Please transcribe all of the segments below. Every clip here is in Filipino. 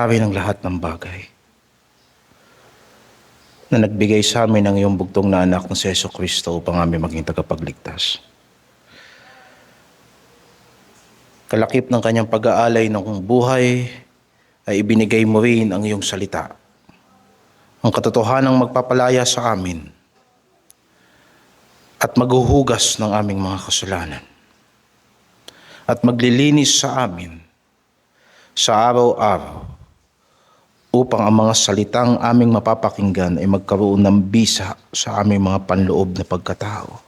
Hari ng lahat ng bagay, na nagbigay sa amin ng iyong bugtong na anak na si Jesucristo upang aming maging tagapagligtas. Kalakip ng kanyang pag-aalay ng buhay ay ibinigay mo rin ang iyong salita, ang katotohanang magpapalaya sa amin at maghuhugas ng aming mga kasalanan at maglilinis sa amin sa araw-araw upang ang mga salitang aming mapapakinggan ay magkaroon ng bisa sa aming mga panloob na pagkatao.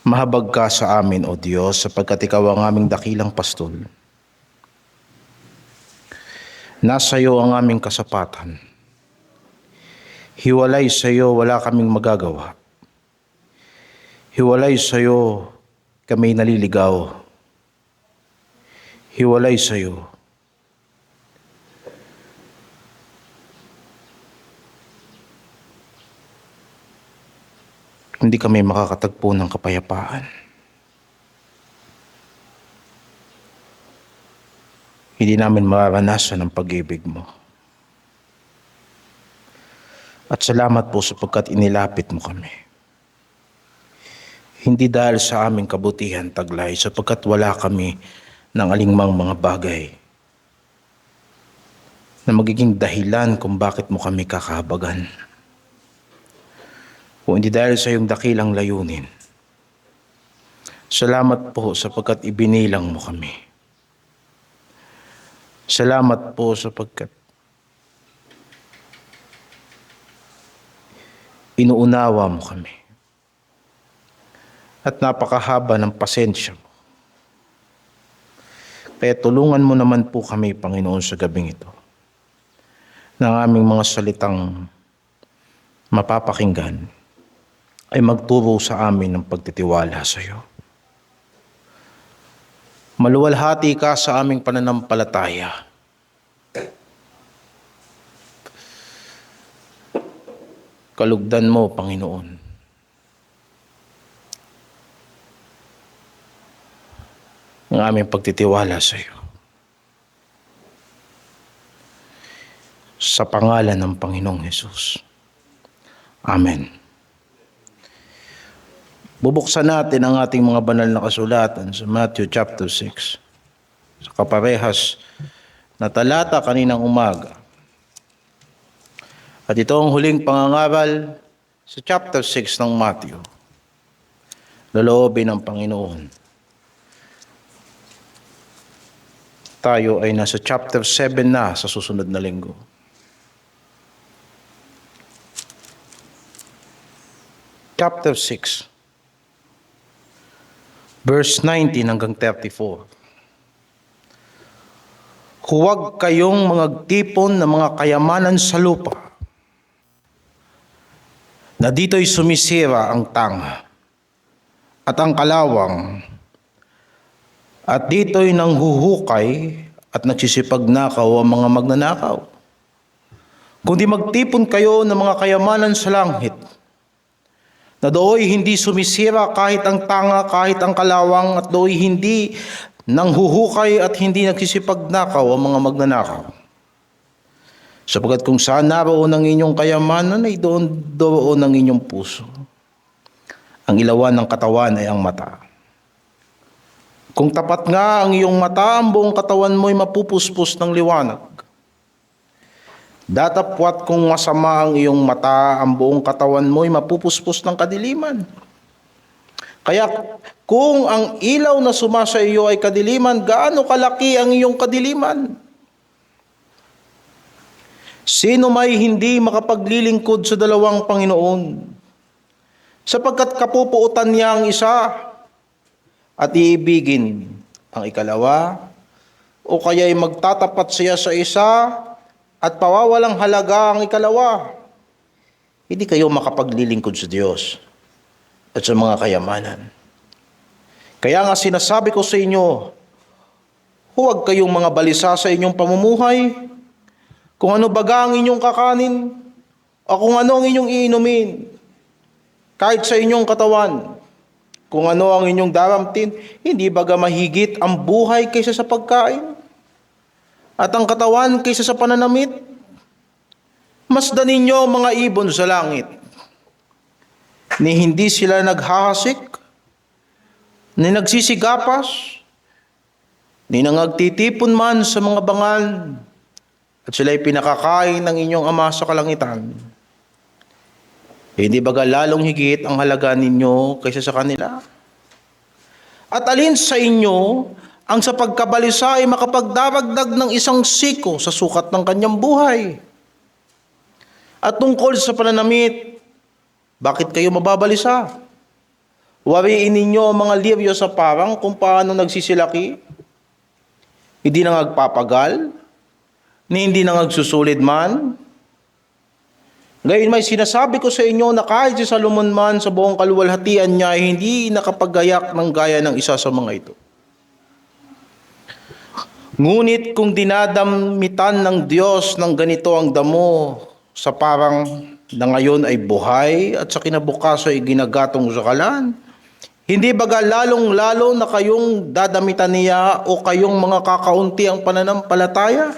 Mahabag ka sa amin, O Diyos, sapagkat ikaw ang aming dakilang pastol. Nasa iyo ang aming kasapatan. Hiwalay sa iyo wala kaming magagawa. Hiwalay sa iyo kami naliligaw. Hiwalay sa iyo hindi kami makakatagpo ng kapayapaan. Hindi namin mararanasan ang pag-ibig mo. At salamat po sapagkat inilapit mo kami. Hindi dahil sa aming kabutihan taglay, sapagkat wala kami ng alingmang mga bagay na magiging dahilan kung bakit mo kami kakahabagan. Kung hindi dahil sa iyong dakilang layunin. Salamat po sapagkat ibinilang mo kami. Salamat po sapagkat inuunawa mo kami. At napakahaba ng pasensya mo. Kaya tulungan mo naman po kami, Panginoon, sa gabing ito, ng aming mga salitang mapapakinggan ay magturo sa amin ng pagtitiwala sa iyo. Maluwalhati ka sa aming pananampalataya. Kalugdan mo, Panginoon, ang aming pagtitiwala sa iyo. Sa pangalan ng Panginoong Hesus. Amen. Bubuksan natin ang ating mga banal na kasulatan sa Matthew chapter 6. Sa kaparehas na talata kaninang umaga. At ito ang huling pangangaral sa chapter 6 ng Matthew. Loloobin ng Panginoon. Tayo ay nasa chapter 7 na sa susunod na linggo. Chapter 6. Verse 19 hanggang 34. Huwag kayong magtipon ng mga kayamanan sa lupa, na dito'y sumisira ang tanga at ang kalawang, at dito'y nanghuhukay at nagsisipagnakaw ang mga magnanakaw. Kundi magtipon kayo ng mga kayamanan sa langit, na dooy hindi sumisira kahit ang tanga, kahit ang kalawang, at dooy hindi nanghuhukay at hindi nagsisipagnakaw ang mga magnanakaw. Sapagkat kung saan naroon ang inyong kayamanan, ay doon ang inyong puso. Ang ilawan ng katawan ay ang mata. Kung tapat nga ang iyong mata, ang buong katawan mo'y mapupuspos ng liwanag. Datapwat kung masama ang iyong mata, ang buong katawan mo'y mapupuspos ng kadiliman. Kaya kung ang ilaw na sumasa iyo ay kadiliman, gaano kalaki ang iyong kadiliman? Sino may hindi makapaglilingkod sa dalawang Panginoon? Sapagkat kapupuutan niya ang isa at iibigin ang ikalawa, o kaya'y magtatapat siya sa isa at pawawalang halaga ang ikalawa. Hindi kayo makapaglilingkod sa Diyos at sa mga kayamanan. Kaya nga sinasabi ko sa inyo, huwag kayong mga balisa sa inyong pamumuhay, kung ano baga ang inyong kakanin, o kung ano ang inyong iinumin, kahit sa inyong katawan, kung ano ang inyong daramtin, hindi baga mahigit ang buhay kaysa sa pagkain, at ang katawan kaysa sa pananamit? Masdan ninyo ang mga ibon sa langit, ni hindi sila naghahasik, ni nagsisigapas, ni nangagtitipon man sa mga bangal, at sila'y pinakakain ng inyong Ama sa kalangitan. Hindi baga lalong higit ang halaga ninyo kaysa sa kanila? At alin sa inyo ang sa pagkabalisa ay makapagdaragdag ng isang siko sa sukat ng kanyang buhay? At tungkol sa pananamit, bakit kayo mababalisa? Wariin ninyo ang mga liryo sa parang kung paano nagsisilaki. Hindi na nagpapagal, ni hindi na nagsusulid man. Ngayon may sinasabi ko sa inyo na kahit si Solomon man sa buong kaluwalhatian niya ay hindi nakapagayak ng gaya ng isa sa mga ito. Ngunit kung dinadamitan ng Diyos ng ganito ang damo sa parang na ngayon ay buhay at sa kinabukaso ay ginagatong sa kalan, hindi baga lalong-lalo na kayong dadamitan niya o kayong mga kakaunti ang pananampalataya?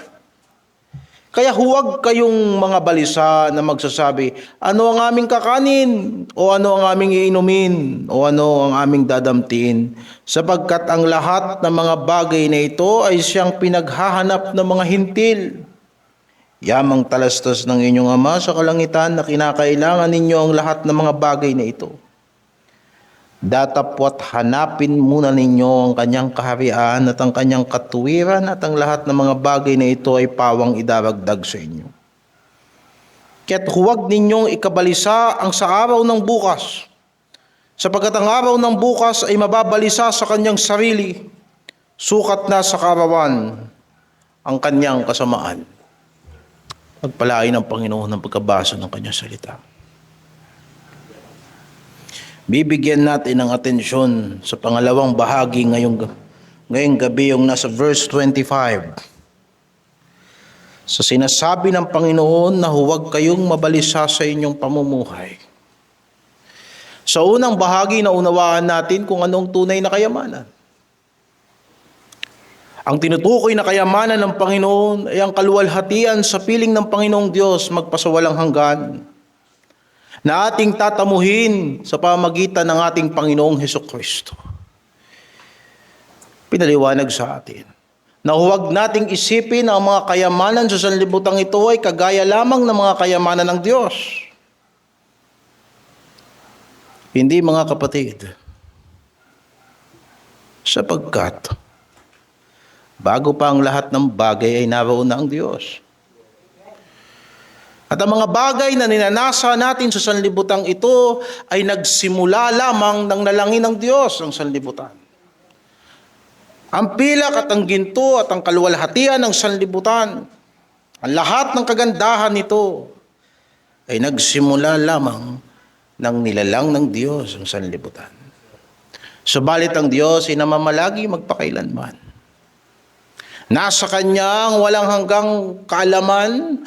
Kaya huwag kayong mga balisa na magsasabi, ano ang aming kakanin? O ano ang aming iinumin? O ano ang aming dadamtiin? Sapagkat ang lahat ng mga bagay na ito ay siyang pinaghahanap ng mga hintil. Yamang talastas ng inyong Ama sa kalangitan na kinakailangan ninyo ang lahat ng mga bagay na ito. Datapwat hanapin muna ninyo ang kanyang kaharian at ang kanyang katuwiran at ang lahat ng mga bagay na ito ay pawang idaragdag sa inyo. Kaya't huwag ninyong ikabalisa ang sa araw ng bukas, sapagkat ang araw ng bukas ay mababalisa sa kanyang sarili, sukat na sa karawan ang kanyang kasamaan. Pagpalain ng Panginoon ng pagkabasa ng kanyang salita. Bibigyan natin ng atensyon sa pangalawang bahagi ngayong gabi, yung nasa verse 25. Sa sinasabi ng Panginoon na huwag kayong mabalisa sa inyong pamumuhay. Sa unang bahagi na unawaan natin kung anong tunay na kayamanan. Ang tinutukoy na kayamanan ng Panginoon ay ang kaluwalhatian sa piling ng Panginoong Diyos magpasawalang hanggan, na ating tatamuhin sa pamagitan ng ating Panginoong Hesukristo. Pinaliwanag sa atin na huwag nating isipin ang mga kayamanan sa sanlibutang ito ay kagaya lamang ng mga kayamanan ng Diyos. Hindi, mga kapatid, sapagkat bago pa ang lahat ng bagay ay naroon na ang Diyos. At ang mga bagay na ninanasa natin sa sanlibutan ito ay nagsimula lamang ng nalangin ng Diyos ang sanlibutan. Ang pilak at ang ginto at ang kaluwalhatian ng sanlibutan, ang lahat ng kagandahan nito ay nagsimula lamang ng nilalang ng Diyos ang sanlibutan. Subalit ang Diyos ay namamalagi magpakailanman. Nasa Kanya ang walang hanggang kaalaman,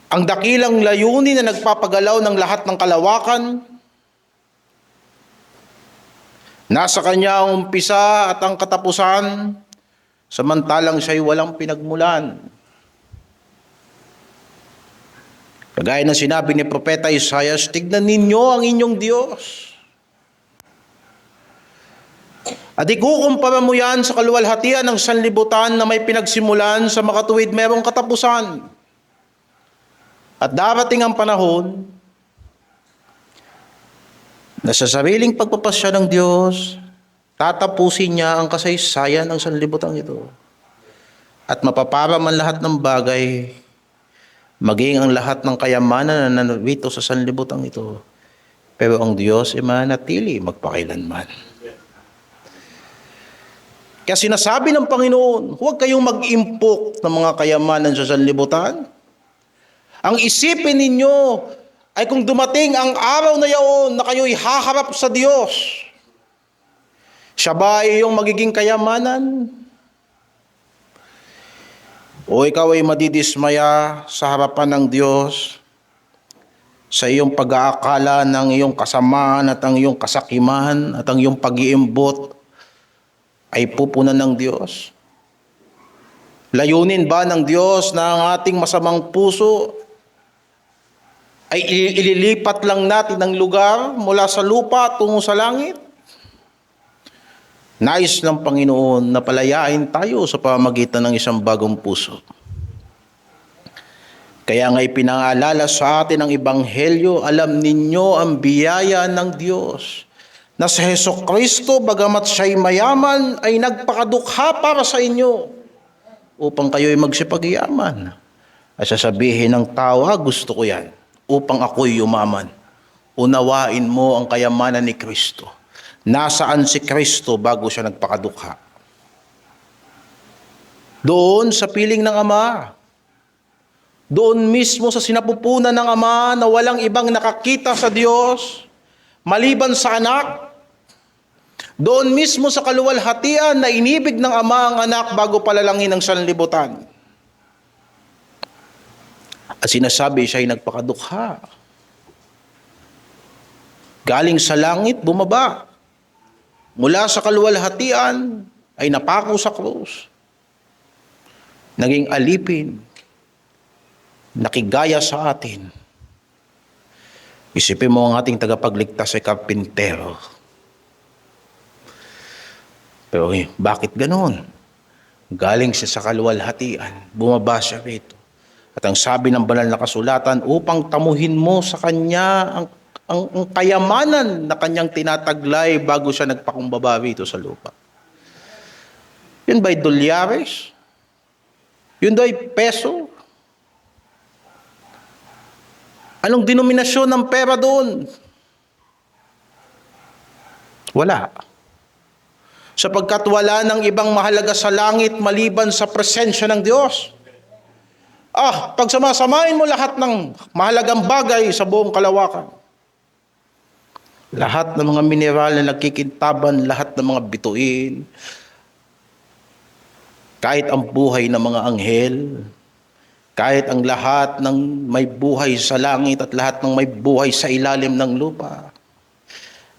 ang dakilang layunin na nagpapagalaw ng lahat ng kalawakan. Nasa Kanya ang umpisa at ang katapusan, samantalang siya'y walang pinagmulan. Kagaya ng sinabi ni Propeta Isaias, tignan ninyo ang inyong Diyos. At ikukumpara mo yan sa kaluwalhatian ng sanlibutan na may pinagsimulan sa makatuwid merong katapusan. At darating ang panahon na sa sariling pagpapasya ng Diyos, tatapusin niya ang kasaysayan ng sanlibutan ito. At mapaparam ang lahat ng bagay, maging ang lahat ng kayamanan na narito sa sanlibutan ito. Pero ang Diyos ay manatili magpakailanman. Kaya sinasabi ng Panginoon, huwag kayong mag-impok ng mga kayamanan sa sanlibutan. Ang isipin ninyo ay kung dumating ang araw na yaon na kayo'y haharap sa Diyos, siya ba ay iyong magiging kayamanan? O ikaw ay madidismaya sa harapan ng Diyos sa iyong pag-aakala ng iyong kasamaan at ang iyong kasakiman at ang iyong pag-iimbot ay pupunan ng Diyos? Layunin ba ng Diyos na ang ating masamang puso ay ililipat lang natin ng lugar mula sa lupa tungo sa langit? Nais ng Panginoon na palayain tayo sa pamamagitan ng isang bagong puso. Kaya nga'y pinaalala sa atin ang Ebanghelyo, alam ninyo ang biyaya ng Diyos na si Hesukristo, bagamat siya'y mayaman, ay nagpakadukha para sa inyo upang kayo'y magsipagyaman. At sasabihin ng tao, gusto ko yan, upang ako'y yumaman. Unawain mo ang kayamanan ni Kristo. Nasaan si Kristo bago siya nagpakadukha? Doon sa piling ng Ama. Doon mismo sa sinapupunan ng Ama na walang ibang nakakita sa Diyos, maliban sa Anak. Doon mismo sa kaluwalhatian na inibig ng Ama ang Anak bago palalangin ng sanlibutan. At sinasabi siya ay nagpakadukha. Galing sa langit, bumaba. Mula sa kaluwalhatian ay napako sa krus. Naging alipin. Nakigaya sa atin. Isipin mo ang ating tagapagligtas ay karpintero. Pero bakit ganoon? Galing siya sa kaluwalhatian, bumaba siya rito. At ang sabi ng banal na kasulatan, upang tamuhin mo sa kanya ang kayamanan na kanyang tinataglay bago siya nagpakumbaba rito sa lupa. Yun ba'y dolyares? Yun ba'y peso? Anong denominasyon ng pera doon? Wala. Sapagkat wala ng ibang mahalaga sa langit maliban sa presensya ng Diyos. Pag samasamahin mo lahat ng mahalagang bagay sa buong kalawakan, lahat ng mga mineral na nagkikintaban, lahat ng mga bituin, kahit ang buhay ng mga anghel, kahit ang lahat ng may buhay sa langit at lahat ng may buhay sa ilalim ng lupa,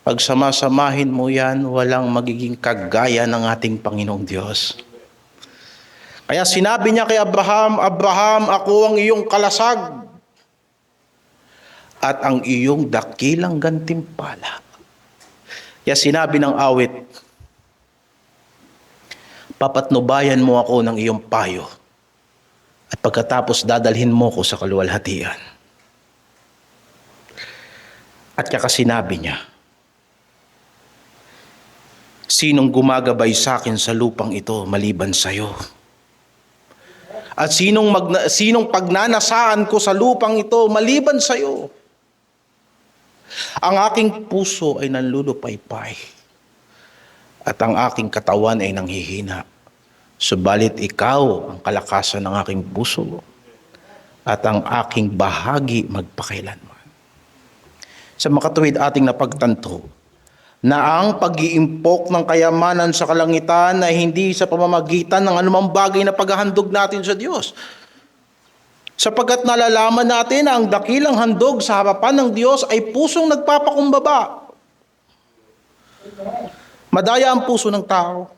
pag samasamahin mo yan, walang magiging kagaya ng ating Panginoong Diyos. Kaya sinabi niya kay Abraham, Abraham, ako ang iyong kalasag at ang iyong dakilang gantimpala. Kaya sinabi ng awit, papatnubayan mo ako ng iyong payo at pagkatapos dadalhin mo ko sa kaluwalhatian. At sinabi niya, sinong gumagabay sa akin sa lupang ito maliban sa iyo? At sinong pagnanasaan ko sa lupang ito maliban sa iyo? Ang aking puso ay nanlulupaypay at ang aking katawan ay nanghihina. Subalit ikaw ang kalakasan ng aking puso at ang aking bahagi magpakailanman. Sa makatuwid ating napagtanto na ang pag-iimpok ng kayamanan sa kalangitan ay hindi sa pamamagitan ng anumang bagay na paghahandog natin sa Diyos. Sapagkat nalalaman natin na ang dakilang handog sa harapan ng Diyos ay pusong nagpapakumbaba. Madaya ang puso ng tao.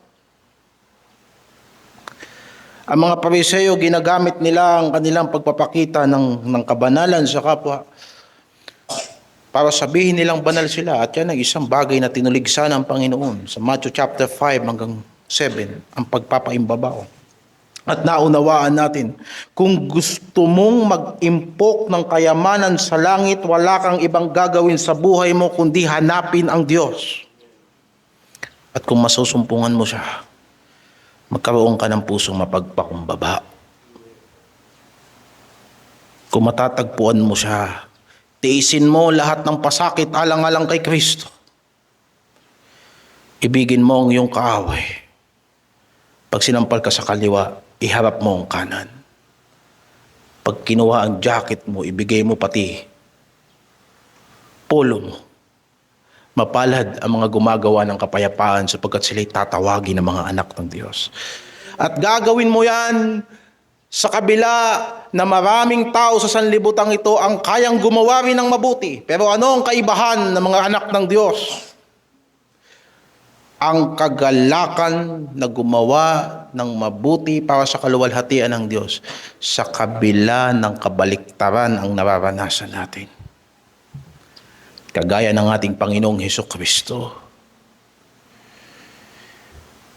Ang mga Pariseo, ginagamit nila ang kanilang pagpapakita ng kabanalan sa kapwa para sabihin nilang banal sila. At yan ang isang bagay na tinuligsa ng Panginoon sa Matthew chapter 5 hanggang 7, ang pagpapaimbabaw. At naunawaan natin, kung gusto mong mag-impok ng kayamanan sa langit, wala kang ibang gagawin sa buhay mo kundi hanapin ang Diyos. At kung masusumpungan mo siya, magkaroon ka ng pusong mapagpakumbaba. Kung matatagpuan mo siya, tiisin mo lahat ng pasakit alang-alang kay Kristo. Ibigin mo ang iyong kaaway. Pag sinampal ka sa kaliwa, iharap mo ang kanan. Pag kinuha ang jacket mo, ibigay mo pati polo mo. Mapalad ang mga gumagawa ng kapayapaan sapagkat sila'y tatawagin ng mga anak ng Diyos. At gagawin mo yan sa kabila na maraming tao sa sanlibutang ito ang kayang gumawa rin ng mabuti. Pero ano ang kaibahan ng mga anak ng Diyos? ang kagalakan na gumawa ng mabuti para sa kaluwalhatian ng Diyos sa kabila ng kabaliktaran ang nararanasan natin. Kagaya ng ating Panginoong Hesukristo.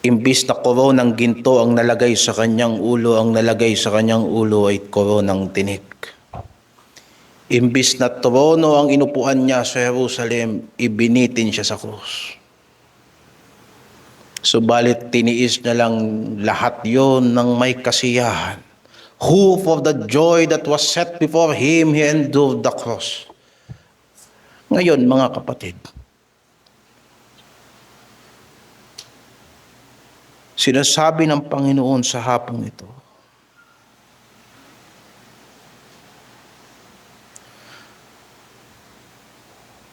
Imbis na koronang ginto ang nalagay sa kanyang ulo, ang nalagay sa kanyang ulo ay koronang tinik. Imbis na trono ang inupuan niya sa Jerusalem, ibinitin siya sa krus. Subalit tiniis niya lang lahat yon ng may kasiyahan. Who for the joy that was set before him, he endured the cross. Ngayon, mga kapatid, sinasabi ng Panginoon sa hapong ito,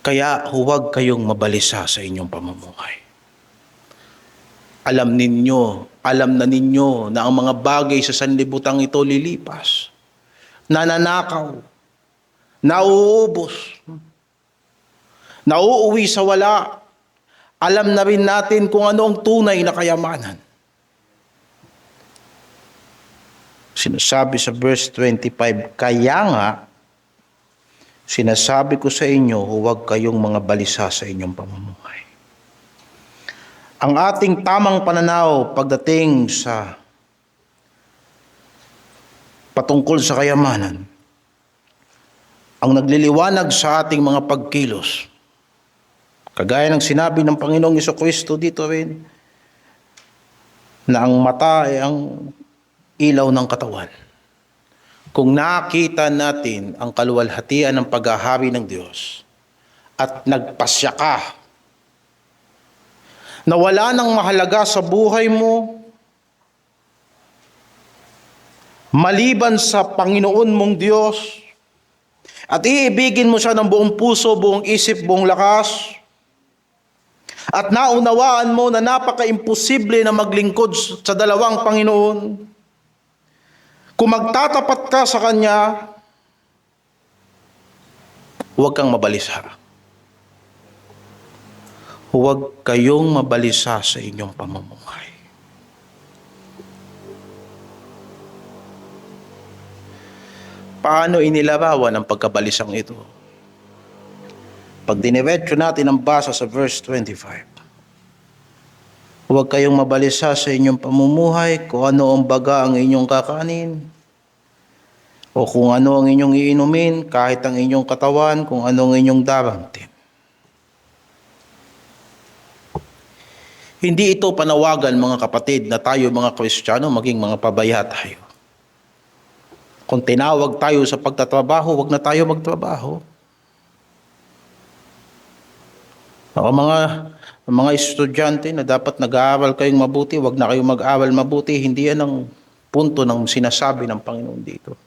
kaya huwag kayong mabalisa sa inyong pamumuhay. Alam na ninyo na ang mga bagay sa sanlibutan ito lilipas, nananakaw, nauubos, nauuwi sa wala. Alam na rin natin kung ano ang tunay na kayamanan. Sinasabi sa verse 25, kaya nga, sinasabi ko sa inyo, huwag kayong mga balisa sa inyong pamumuhay. Ang ating tamang pananaw pagdating sa patungkol sa kayamanan, ang nagliliwanag sa ating mga pagkilos, kagaya ng sinabi ng Panginoong Jesucristo dito rin, na ang mata ay ang ilaw ng katawan. Kung nakita natin ang kaluwalhatian ng paghahari ng Diyos at nagpasya ka na wala nang mahalaga sa buhay mo maliban sa Panginoon mong Diyos at iibigin mo siya ng buong puso, buong isip, buong lakas, at naunawaan mo na napaka-imposible na maglingkod sa dalawang Panginoon, kung magtatapat ka sa Kanya, huwag kang mabalisa. Huwag kayong mabalisa sa inyong pamumuhay. Paano inilarawan ang pagkabalisang ito? Pag diniretso natin ang basa sa verse 25, huwag kayong mabalisa sa inyong pamumuhay kung ano ang baga ang inyong kakanin, o kung ano ang inyong iinumin, kahit ang inyong katawan, kung ano ang inyong daramtin. Hindi ito panawagan, mga kapatid, na tayo mga Kristiyano maging mga pabaya tayo. Kung tinawag tayo sa pagtatrabaho, huwag na tayo magtrabaho. Mga estudyante na dapat nag-aaral kayong mabuti, huwag na kayong mag-aaral mabuti. Hindi yan ang punto ng sinasabi ng Panginoon dito.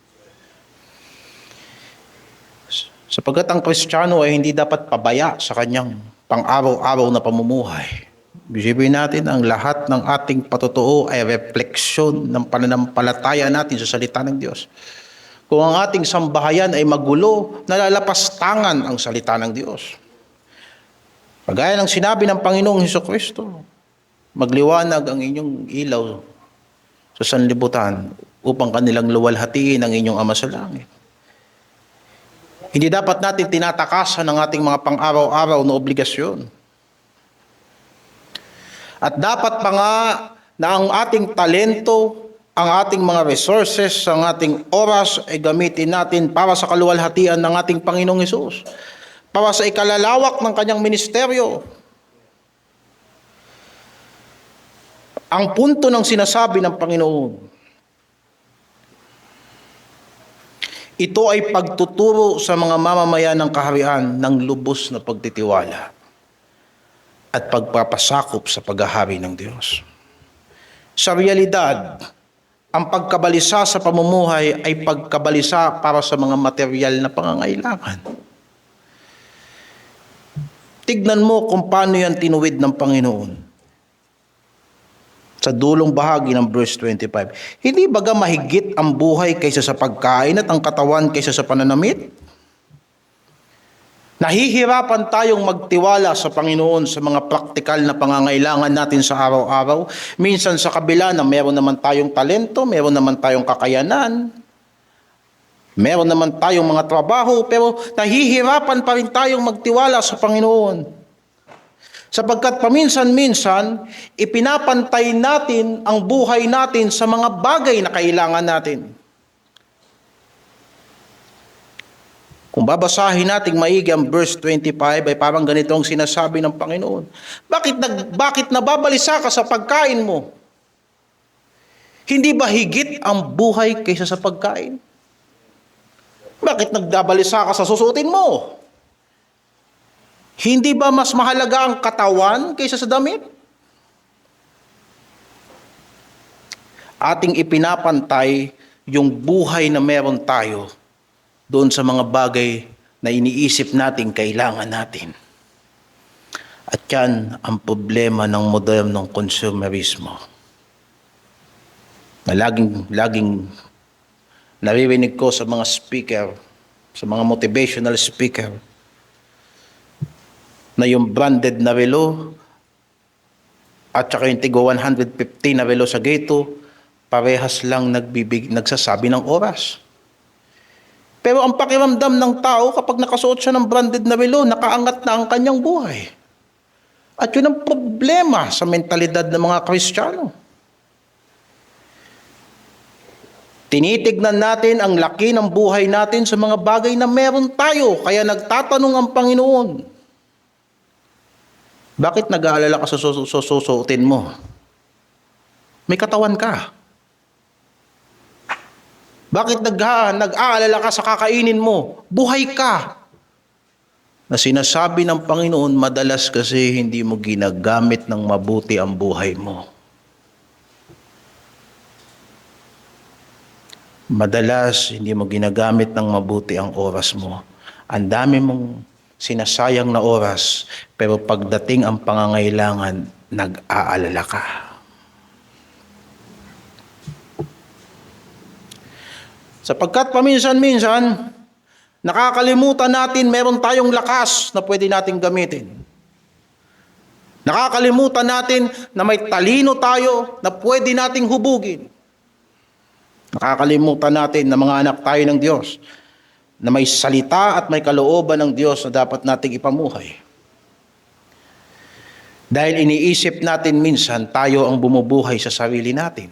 Sapagkat ang Kristiyano ay hindi dapat pabaya sa kanyang pang-araw-araw na pamumuhay. Isipin natin, ang lahat ng ating patutuo ay refleksyon ng pananampalataya natin sa salita ng Diyos. Kung ang ating sambahayan ay magulo, nalalapastangan ang salita ng Diyos. Pagaya ng sinabi ng Panginoong Hesukristo, magliwanag ang inyong ilaw sa sanlibutan upang kanilang luwalhatiin ang inyong Ama sa langit. Hindi dapat natin tinatakasan ang ating mga pang-araw-araw na obligasyon. At dapat pa nga na ang ating talento, ang ating mga resources, ang ating oras ay gamitin natin para sa kaluwalhatian ng ating Panginoong Hesus, para sa ikalalawak ng kanyang ministeryo. Ang punto ng sinasabi ng Panginoon, ito ay pagtuturo sa mga mamamayan ng kaharian ng lubos na pagtitiwala at pagpapasakop sa paghahari ng Diyos. Sa realidad, ang pagkabalisa sa pamumuhay ay pagkabalisa para sa mga material na pangangailangan. Tignan mo kung paano yan tinuwid ng Panginoon. Sa dulong bahagi ng verse 25, hindi baga mahigit ang buhay kaysa sa pagkain at ang katawan kaysa sa pananamit? Nahihirapan tayong magtiwala sa Panginoon sa mga praktikal na pangangailangan natin sa araw-araw. Minsan sa kabila na meron naman tayong talento, meron naman tayong kakayanan, meron naman tayong mga trabaho, pero nahihirapan pa rin tayong magtiwala sa Panginoon. Sapagkat paminsan-minsan, ipinapantay natin ang buhay natin sa mga bagay na kailangan natin. Kung babasahin natin maigi ang verse 25, ay parang ganito ang sinasabi ng Panginoon. Bakit nababalisa ka sa pagkain mo? Hindi ba higit ang buhay kaysa sa pagkain? Bakit nagdabalisa ka sa susuotin mo? Hindi ba mas mahalaga ang katawan kaysa sa damit? Ating ipinapantay yung buhay na meron tayo doon sa mga bagay na iniisip natin kailangan natin. At yan ang problema ng modernong konsumerismo. Na laging naririnig ko sa mga speaker, sa mga motivational speaker, na yung branded na relo at saka yung tigo 150 na relo sa Gato, parehas lang nagsasabi ng oras. Pero ang pakiramdam ng tao kapag nakasuot siya ng branded na relo, nakaangat na ang kanyang buhay. At yun ang problema sa mentalidad ng mga Kristiyano. Tinitignan natin ang laki ng buhay natin sa mga bagay na meron tayo. Kaya nagtatanong ang Panginoon, bakit nag-aalala ka sa susuotin mo? May katawan ka. Bakit nag-aalala ka sa kakainin mo? Buhay ka. Na sinasabi ng Panginoon, madalas kasi hindi mo ginagamit ng mabuti ang buhay mo. Madalas hindi mo ginagamit ng mabuti ang oras mo. Ang dami mong sinasayang na oras, pero pagdating ang pangangailangan, nag-aalala ka. Sapagkat paminsan-minsan, nakakalimutan natin meron tayong lakas na pwede nating gamitin. Nakakalimutan natin na may talino tayo na pwede nating hubugin. Nakakalimutan natin na mga anak tayo ng Diyos, na may salita at may kalooban ng Diyos na dapat nating ipamuhay. Dahil iniisip natin minsan tayo ang bumubuhay sa sarili natin.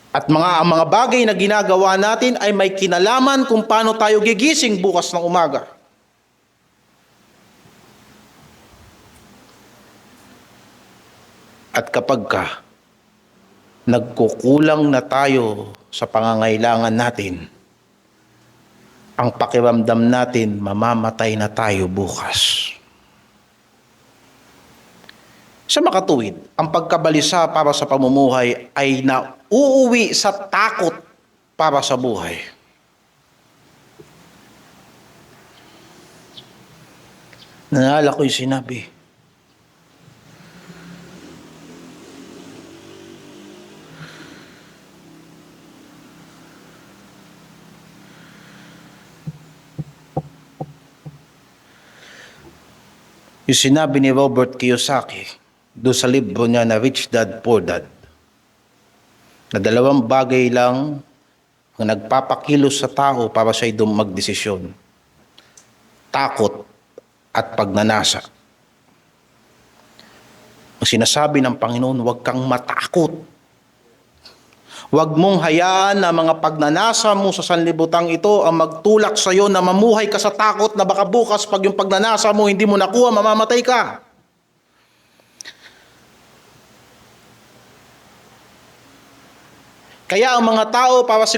At mga bagay na ginagawa natin ay may kinalaman kung paano tayo gigising bukas ng umaga. At kapag nagkukulang na tayo sa pangangailangan natin, ang pakiramdam natin, mamamatay na tayo bukas. Sa makatuwid, ang pagkabalisa para sa pamumuhay ay nauuwi sa takot para sa buhay. Naalala ko yung sinabi, yung sinabi ni Robert Kiyosaki doon sa libro niya na Rich Dad, Poor Dad, na dalawang bagay lang ang nagpapakilos sa tao para siya'y magdesisyon: takot at pagnanasa. Ang sinasabi ng Panginoon, huwag kang matakot. Huwag mong hayaan na mga pagnanasa mo sa sanlibutang ito ang magtulak sa iyo na mamuhay ka sa takot na baka bukas pag yung pagnanasa mo hindi mo nakuha, mamamatay ka. Kaya ang mga tao para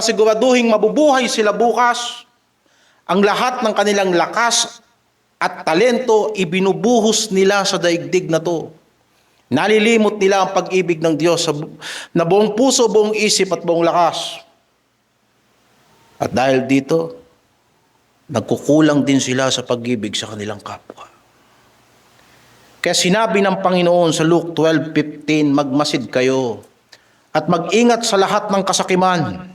siguraduhing mabubuhay sila bukas, ang lahat ng kanilang lakas at talento ibinubuhos nila sa daigdig na to. Nalilimot nila ang pag-ibig ng Diyos na buong puso, buong isip at buong lakas. At dahil dito, nagkukulang din sila sa pag-ibig sa kanilang kapwa. Kaya sinabi ng Panginoon sa Luke 12:15, magmasid kayo at mag-ingat sa lahat ng kasakiman,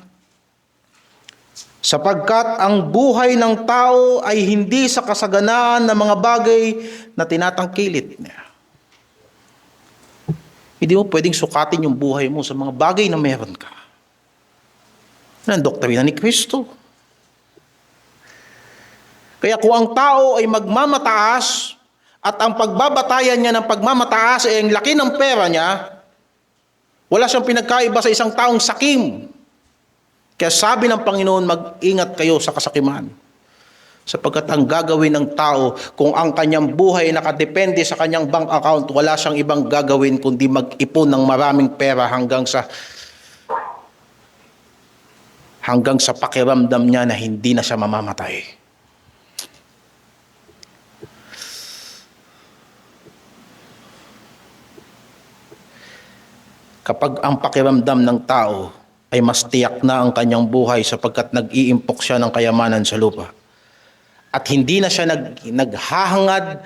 sapagkat ang buhay ng tao ay hindi sa kasaganaan ng mga bagay na tinatangkilik niya. Hindi mo pwedeng sukatin yung buhay mo sa mga bagay na meron ka. Yan ang doktrina ni Kristo. Kaya kung ang tao ay magmamataas at ang pagbabatayan niya ng pagmamataas ay ang laki ng pera niya, wala siyang pinagkaiba sa isang taong sakim. Kaya sabi ng Panginoon, mag-ingat kayo sa kasakiman. Sapagkat ang gagawin ng tao, kung ang kanyang buhay nakadepende sa kanyang bank account, wala siyang ibang gagawin kundi mag-ipon ng maraming pera hanggang sa pakiramdam niya na hindi na siya mamamatay. Kapag ang pakiramdam ng tao ay mas tiyak na ang kanyang buhay sapagkat nag-iimpok siya ng kayamanan sa lupa, at hindi na siya naghahangad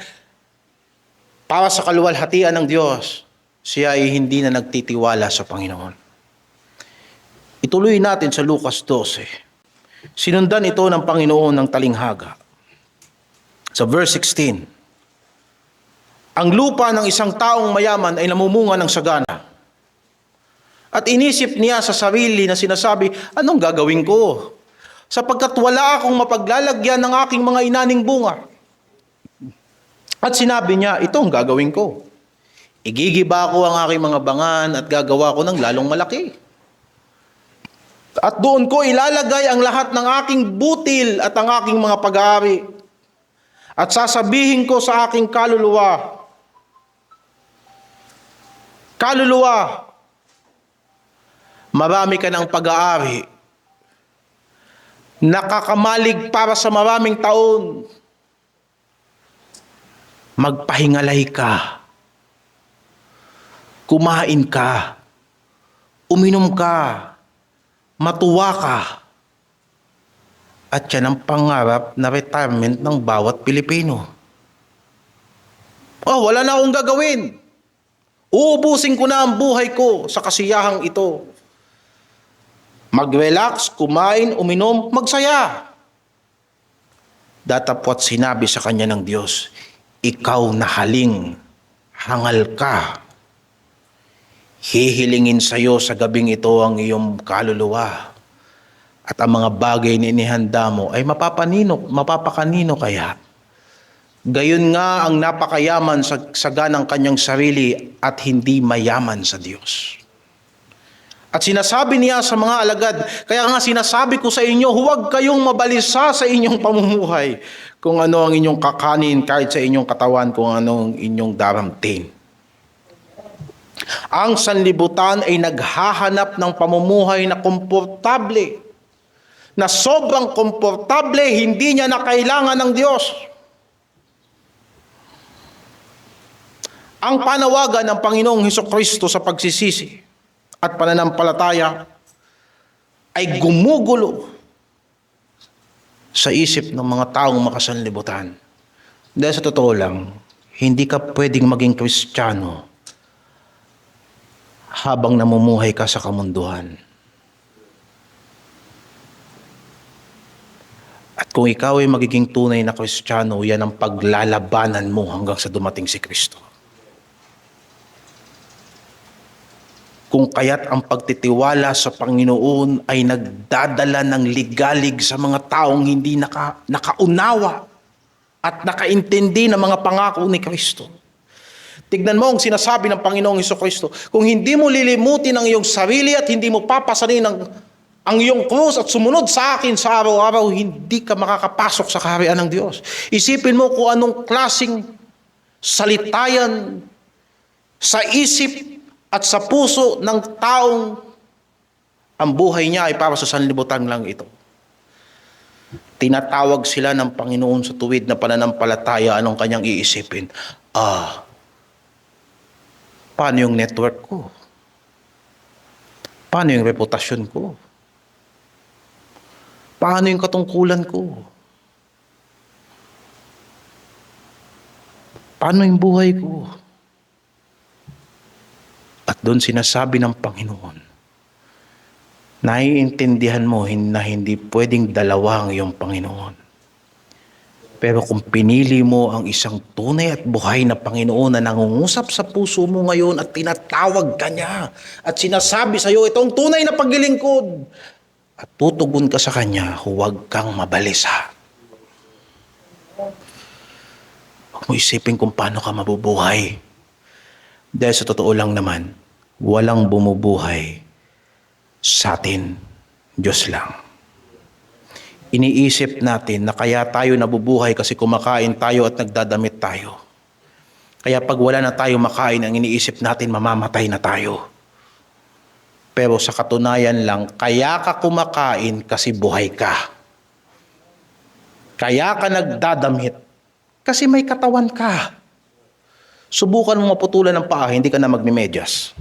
para sa kaluwalhatian ng Diyos, siya ay hindi na nagtitiwala sa Panginoon. Ituloy natin sa Lucas 12. Sinundan ito ng Panginoon ng talinghaga. Sa verse 16, ang lupa ng isang taong mayaman ay namumunga ng sagana. At inisip niya sa sarili na sinasabi, anong gagawin ko? Sapagkat wala akong mapaglalagyan ng aking mga inaning bunga. At sinabi niya, ito ang gagawin ko. Igigiba ko ang aking mga bangan at gagawa ko ng lalong malaki. At doon ko ilalagay ang lahat ng aking butil at ang aking mga pag-aari. At sasabihin ko sa aking kaluluwa, marami ka ng pag-aari, nakakamalig para sa maraming taon. Magpahingalay ka, kumain ka, uminom ka, matuwa ka. At yan ang pangarap na retirement ng bawat Pilipino. Oh, wala na akong gagawin. Uubusin ko na ang buhay ko sa kasiyahang ito. Mag-relax, kumain, uminom, magsaya. Datapwat sinabi sa kanya ng Diyos, ikaw na haling, hangal ka. Hihilingin sa iyo sa gabing ito ang iyong kaluluwa. At ang mga bagay na inihanda mo ay mapapakanino kaya? Gayon nga ang napakayaman sa saganang kanyang sarili at hindi mayaman sa Diyos. At sinasabi niya sa mga alagad, kaya nga sinasabi ko sa inyo, huwag kayong mabalisa sa inyong pamumuhay kung ano ang inyong kakanin, kahit sa inyong katawan kung ano ang inyong daramtin. Ang sanlibutan ay naghahanap ng pamumuhay na komportable, na sobrang komportable, hindi niya na kailangan ng Diyos. Ang panawagan ng Panginoong Hesukristo sa pagsisisi at pananampalataya ay gumugulo sa isip ng mga taong makasanlibutan. Dahil sa totoo lang, hindi ka pwedeng maging Kristiyano habang namumuhay ka sa kamunduhan. At kung ikaw ay magiging tunay na Kristiyano, yan ang paglalabanan mo hanggang sa dumating si Kristo. Kung kaya't ang pagtitiwala sa Panginoon ay nagdadala ng ligalig sa mga taong hindi nakaunawa at nakaintindi ng mga pangako ni Kristo. Tignan mo ang sinasabi ng Panginoong Hesukristo, kung hindi mo lilimutin ang iyong sarili at hindi mo papasanin ang iyong krus at sumunod sa akin sa araw-araw, hindi ka makakapasok sa kaharian ng Diyos. Isipin mo kung anong klaseng salitayan sa isip at sa puso ng taong ang buhay niya ay para sa sanlibutan lang ito. Tinatawag sila ng Panginoon sa tuwid na pananampalataya, anong kanyang iisipin? Paano yung network ko? Paano yung reputasyon ko? Paano yung katungkulan ko? Paano yung buhay ko? At doon sinasabi ng Panginoon, Naiintindihan mo na hindi pwedeng dalawa ang iyong Panginoon. Pero kung pinili mo ang isang tunay at buhay na Panginoon na nangungusap sa puso mo ngayon at tinatawag ka niya at sinasabi sa iyo itong tunay na paglilingkod at tutugon ka sa Kanya, huwag kang mabalisa. Huwag mo isipin kung paano ka mabubuhay. Dahil sa totoo lang naman, walang bumubuhay sa atin, Diyos lang. Iniisip natin na kaya tayo nabubuhay kasi kumakain tayo at nagdadamit tayo. Kaya pag wala na tayo makain, ang iniisip natin mamamatay na tayo. Pero sa katunayan lang, kaya ka kumakain kasi buhay ka. Kaya ka nagdadamit kasi may katawan ka. Subukan mo maputulan ng paa, hindi ka na magmemedyas.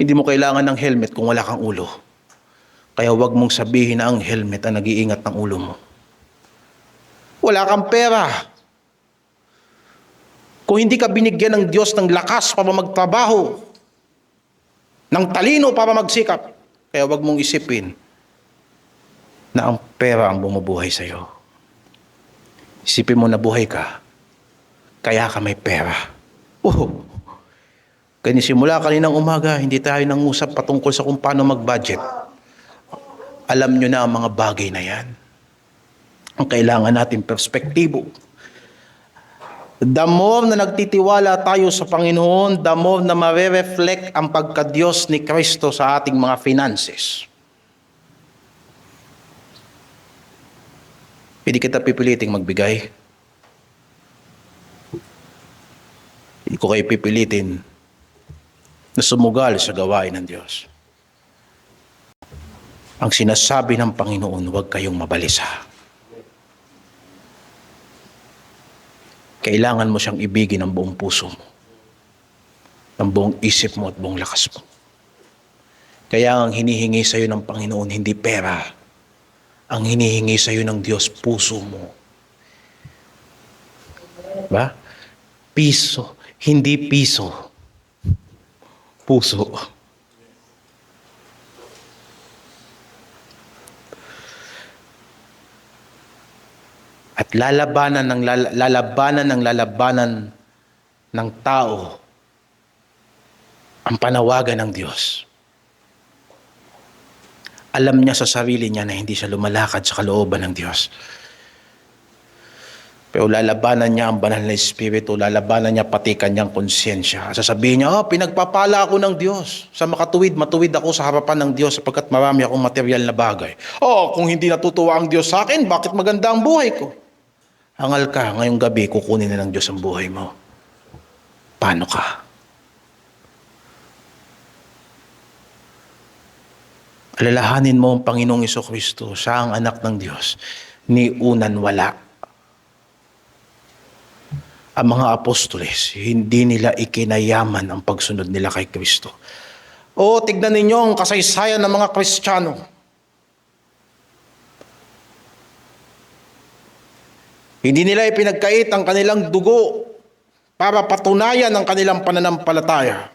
Hindi mo kailangan ng helmet kung wala kang ulo. Kaya huwag mong sabihin na ang helmet ang nag-iingat ng ulo mo. Wala kang pera. Kung hindi ka binigyan ng Diyos ng lakas para magtrabaho, ng talino para magsikap, kaya huwag mong isipin na ang pera ang bumubuhay sa iyo. Isipin mo na buhay ka, kaya ka may pera. Kaya simula kaninang umaga, hindi tayo nangusap patungkol sa kung paano mag-budget. Alam nyo na ang mga bagay na yan. Ang kailangan natin perspektibo. The more na nagtitiwala tayo sa Panginoon, the more na mare-reflect ang pagka-Diyos ni Kristo sa ating mga finances. Hindi kita pipiliting magbigay. Hindi ko kayo pipilitin na sumugal sa gawain ng Diyos. Ang sinasabi ng Panginoon, huwag kayong mabalisa. Kailangan mo siyang ibigin ng buong puso mo, ng buong isip mo at buong lakas mo. Kaya ang hinihingi sa iyo ng Panginoon, hindi pera. Ang hinihingi sa iyo ng Diyos, puso mo. Ba? Piso, hindi piso. Puso. At lalabanan ng tao ang panawagan ng Diyos. Alam niya sa sarili niya na hindi siya lumalakad sa kalooban ng Diyos. Pero lalabanan niya ang banal na Espiritu, lalabanan niya pati kanyang konsyensya. Sasabihin niya, pinagpapala ako ng Diyos. Sa matuwid ako sa harapan ng Diyos sapagkat marami akong material na bagay. Kung hindi natutuwa ang Diyos sa akin, bakit maganda ang buhay ko? Hangal ka, ngayong gabi, kukunin na ng Diyos ang buhay mo. Paano ka? Alalahanin mo ang Panginoong Jesucristo, siya ang anak ng Diyos, ni unan wala. Ang mga apostoles, hindi nila ikinayaman ang pagsunod nila kay Kristo. Tignan ninyo ang kasaysayan ng mga Kristiyano. Hindi nila ipinagkait ang kanilang dugo para patunayan ang kanilang pananampalataya.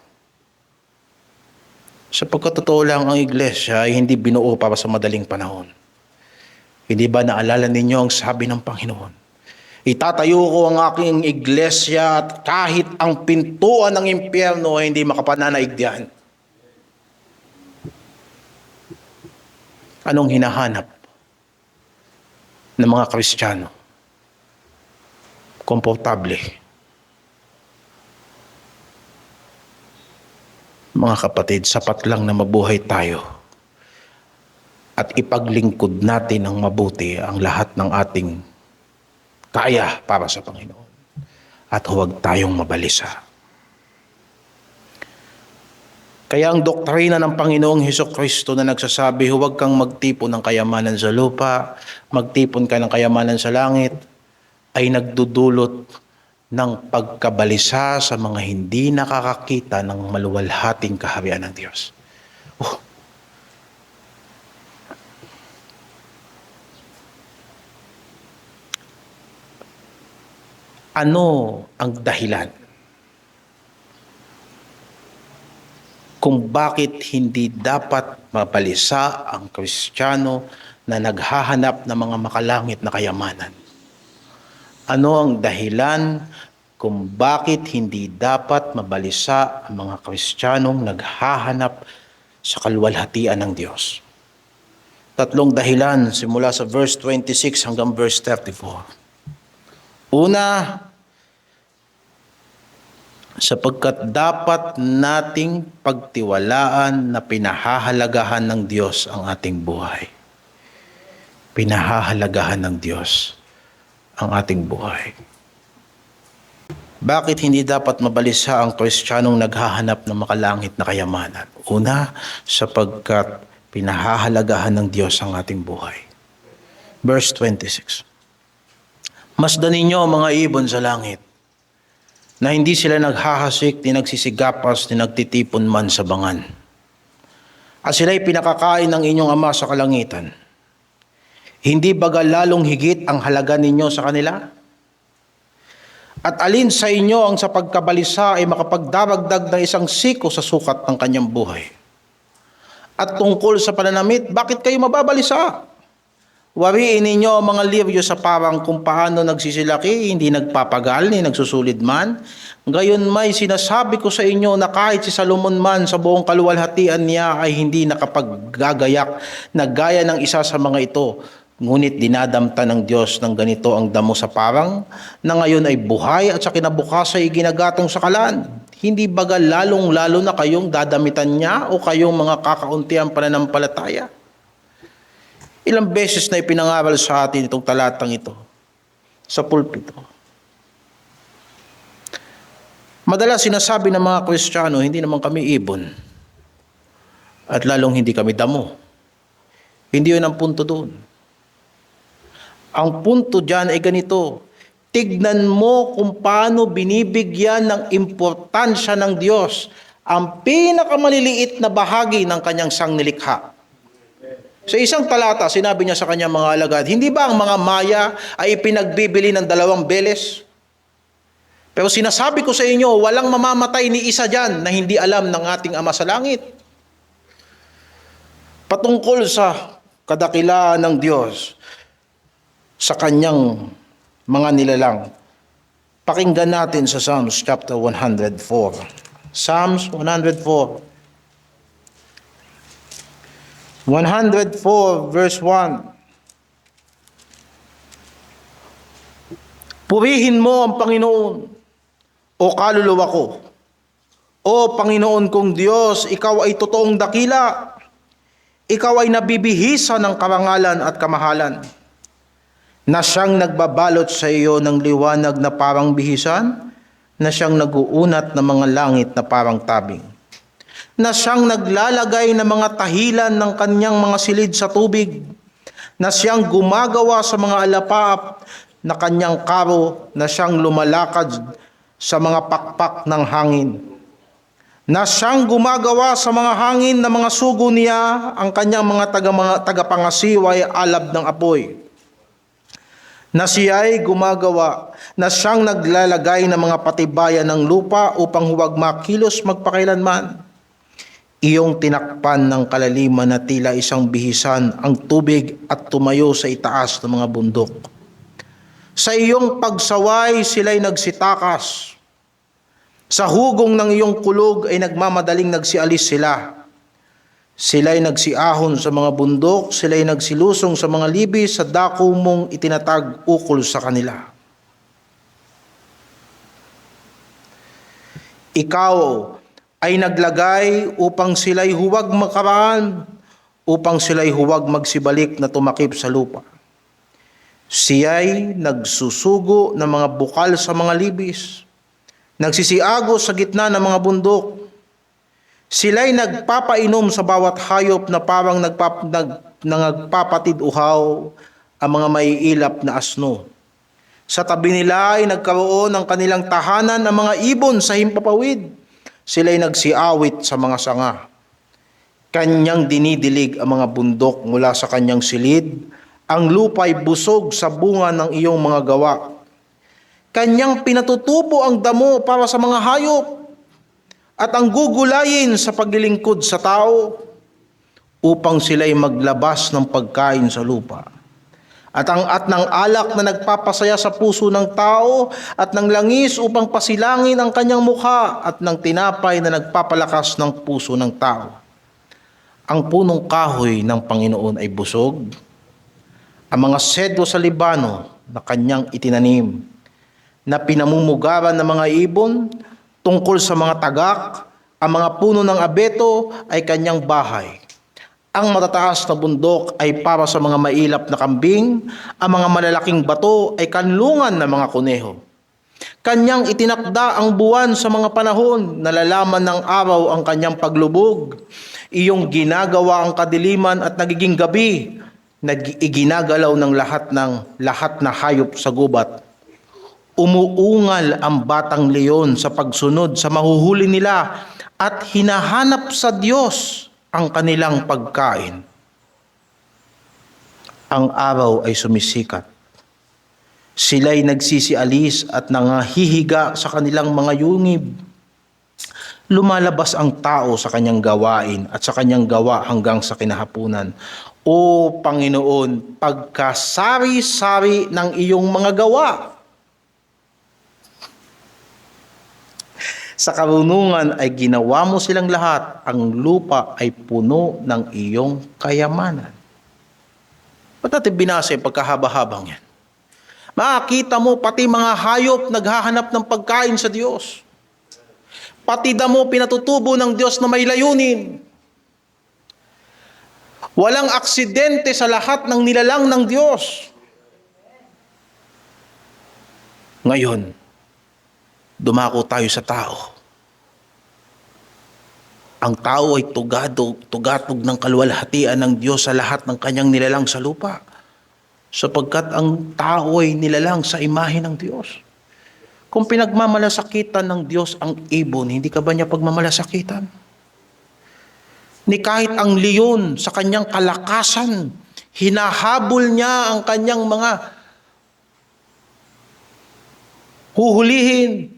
Sapagkat totoo lang ang iglesia ay hindi binuo para sa madaling panahon. Hindi ba naalala ninyo ang sabi ng Panginoon? Itatayo ko ang aking iglesia at kahit ang pintuan ng impyerno ay hindi makapananaig diyan. Anong hinahanap ng mga Kristiyano? Komportable. Mga kapatid, sapat lang na mabuhay tayo at ipaglingkod natin ng mabuti ang lahat ng ating kaya para sa Panginoon. At huwag tayong mabalisa. Kaya ang doktrina ng Panginoong Hesukristo na nagsasabi, huwag kang magtipon ng kayamanan sa lupa, magtipon ka ng kayamanan sa langit, ay nagdudulot ng pagkabalisa sa mga hindi nakakakita ng maluwalhating kaharian ng Diyos. Ano ang dahilan? kung bakit hindi dapat mabalisa ang Kristiyano na naghahanap ng mga makalangit na kayamanan. Ano ang dahilan kung bakit hindi dapat mabalisa ang mga Kristiyanong naghahanap sa kaluwalhatian ng Diyos? Tatlong dahilan simula sa verse 26 hanggang verse 34. Una, sapagkat dapat nating pagtiwalaan na pinahahalagahan ng Diyos ang ating buhay. Pinahahalagahan ng Diyos ang ating buhay. Bakit hindi dapat mabalisa ang Kristiyanong naghahanap ng makalangit na kayamanan? Una, sapagkat pinahahalagahan ng Diyos ang ating buhay. Verse 26. Masdan ninyo ang mga ibon sa langit, na hindi sila naghahasik, ni nagsisigapas, ni nagtitipon man sa bangan. At sila'y pinakakain ng inyong Ama sa kalangitan. Hindi baga lalong higit ang halaga ninyo sa kanila? At alin sa inyo ang sa pagkabalisa ay makapagdaragdag ng isang siko sa sukat ng kanyang buhay? At tungkol sa pananamit, bakit kayo mababalisa? Wariin ninyo ang mga liryo sa parang kung paano nagsisilaki, hindi nagpapagal ni nagsusulid man. Gayon may sinasabi ko sa inyo na kahit si Salomon man sa buong kaluwalhatian niya ay hindi nakapaggagayak na gaya ng isa sa mga ito. Ngunit dinadamta ng Diyos ng ganito ang damo sa parang na ngayon ay buhay at sa kinabukasan ay ginagatong sa kalan. Hindi baga lalong-lalo na kayong dadamitan niya o kayong mga kakauntiang pananampalataya? Ilang beses na ipinangaral sa atin itong talatang ito sa pulpito. Madalas sinasabi ng mga Kristiyano, hindi naman kami ibon at lalong hindi kami damo. Hindi yun ang punto doon. Ang punto dyan ay ganito, tignan mo kung paano binibigyan ng importansya ng Diyos ang pinakamaliliit na bahagi ng kanyang sangnilikha. Sa isang talata, sinabi niya sa kanyang mga alagad, hindi ba ang mga maya ay ipinagbibili ng 2 beles? Pero sinasabi ko sa inyo, walang mamamatay ni isa dyan na hindi alam ng ating Ama sa langit. Patungkol sa kadakilaan ng Diyos, sa kanyang mga nilalang. Pakinggan natin sa Psalms chapter 104. Psalms 104. 104 verse 1. Purihin mo ang Panginoon, o kaluluwa ko. O Panginoon kong Diyos, ikaw ay totoong dakila. Ikaw ay nabibihisa ng karangalan at kamahalan, na siyang nagbabalot sa iyo ng liwanag na parang bihisan, na siyang naguunat ng mga langit na parang tabing, na siyang naglalagay ng mga tahilan ng kanyang mga silid sa tubig, na siyang gumagawa sa mga alapaap na kanyang karo, na siyang lumalakad sa mga pakpak ng hangin, na siyang gumagawa sa mga hangin na mga sugo niya, ang kanyang mga tagapangasiwa ay alab ng apoy, na siya'y gumagawa, na siyang naglalagay ng mga patibayan ng lupa upang huwag makilos magpakailanman. Iyong tinakpan ng kalaliman na tila isang bihisan ang tubig at tumayo sa itaas ng mga bundok. Sa iyong pagsaway sila'y nagsitakas. Sa hugong ng iyong kulog ay nagmamadaling nagsialis sila. Sila'y nagsiahon sa mga bundok, sila'y nagsilusong sa mga libis, sa dako mong itinatag ukol sa kanila. Ikaw ay naglagay upang sila'y huwag makaraan, upang sila'y huwag magsibalik na tumakip sa lupa. Siya'y nagsusugo ng mga bukal sa mga libis, nagsisiago sa gitna ng mga bundok. Sila'y nagpapainom sa bawat hayop na parang nagpapatid uhaw ang mga maiilap na asno. Sa tabi nila ay nagkaroon ng kanilang tahanan ng mga ibon sa himpapawid. Sila'y nagsiawit sa mga sanga. Kanyang dinidilig ang mga bundok mula sa kanyang silid. Ang lupa'y busog sa bunga ng iyong mga gawa. Kanyang pinatutubo ang damo para sa mga hayop, at ang gugulayin sa paglilingkod sa tao upang sila'y maglabas ng pagkain sa lupa. At ng alak na nagpapasaya sa puso ng tao at ng langis upang pasilangin ang kanyang mukha at ng tinapay na nagpapalakas ng puso ng tao. Ang punong kahoy ng Panginoon ay busog, ang mga sedro sa Libano na kanyang itinanim, na pinamumugaran ng mga ibon tungkol sa mga tagak, ang mga puno ng abeto ay kanyang bahay. Ang matataas na bundok ay para sa mga mailap na kambing, ang mga malalaking bato ay kanlungan ng mga kuneho. Kanyang itinakda ang buwan sa mga panahon, nalalaman ng araw ang kanyang paglubog. Iyong ginagawa ang kadiliman at nagiging gabi, iginagalaw ng lahat na hayop sa gubat. Umuungal ang batang leon sa pagsunod sa mahuhuli nila at hinahanap sa Diyos ang kanilang pagkain. Ang araw ay sumisikat. Sila'y nagsisialis at nangahihiga sa kanilang mga yungib. Lumalabas ang tao sa kanyang gawain at sa kanyang gawa hanggang sa kinahapunan. O Panginoon, pagkasari-sari ng iyong mga gawa. Sa karunungan ay ginawa mo silang lahat. Ang lupa ay puno ng iyong kayamanan. Ba't natin binasa yung pagkahaba-habang yan? Makikita mo pati mga hayop naghahanap ng pagkain sa Diyos. Pati damo pinatutubo ng Diyos na may layunin. Walang aksidente sa lahat ng nilalang ng Diyos. Ngayon, dumako tayo sa tao. Ang tao ay tugatog ng kaluwalhatian ng Diyos sa lahat ng kanyang nilalang sa lupa. Sapagkat ang tao ay nilalang sa imahe ng Diyos. Kung pinagmamalasakitan ng Diyos ang ibon, hindi ka ba niya pagmamalasakitan? Ni kahit ang leon sa kanyang kalakasan, hinahabol niya ang kanyang mga huhulihin.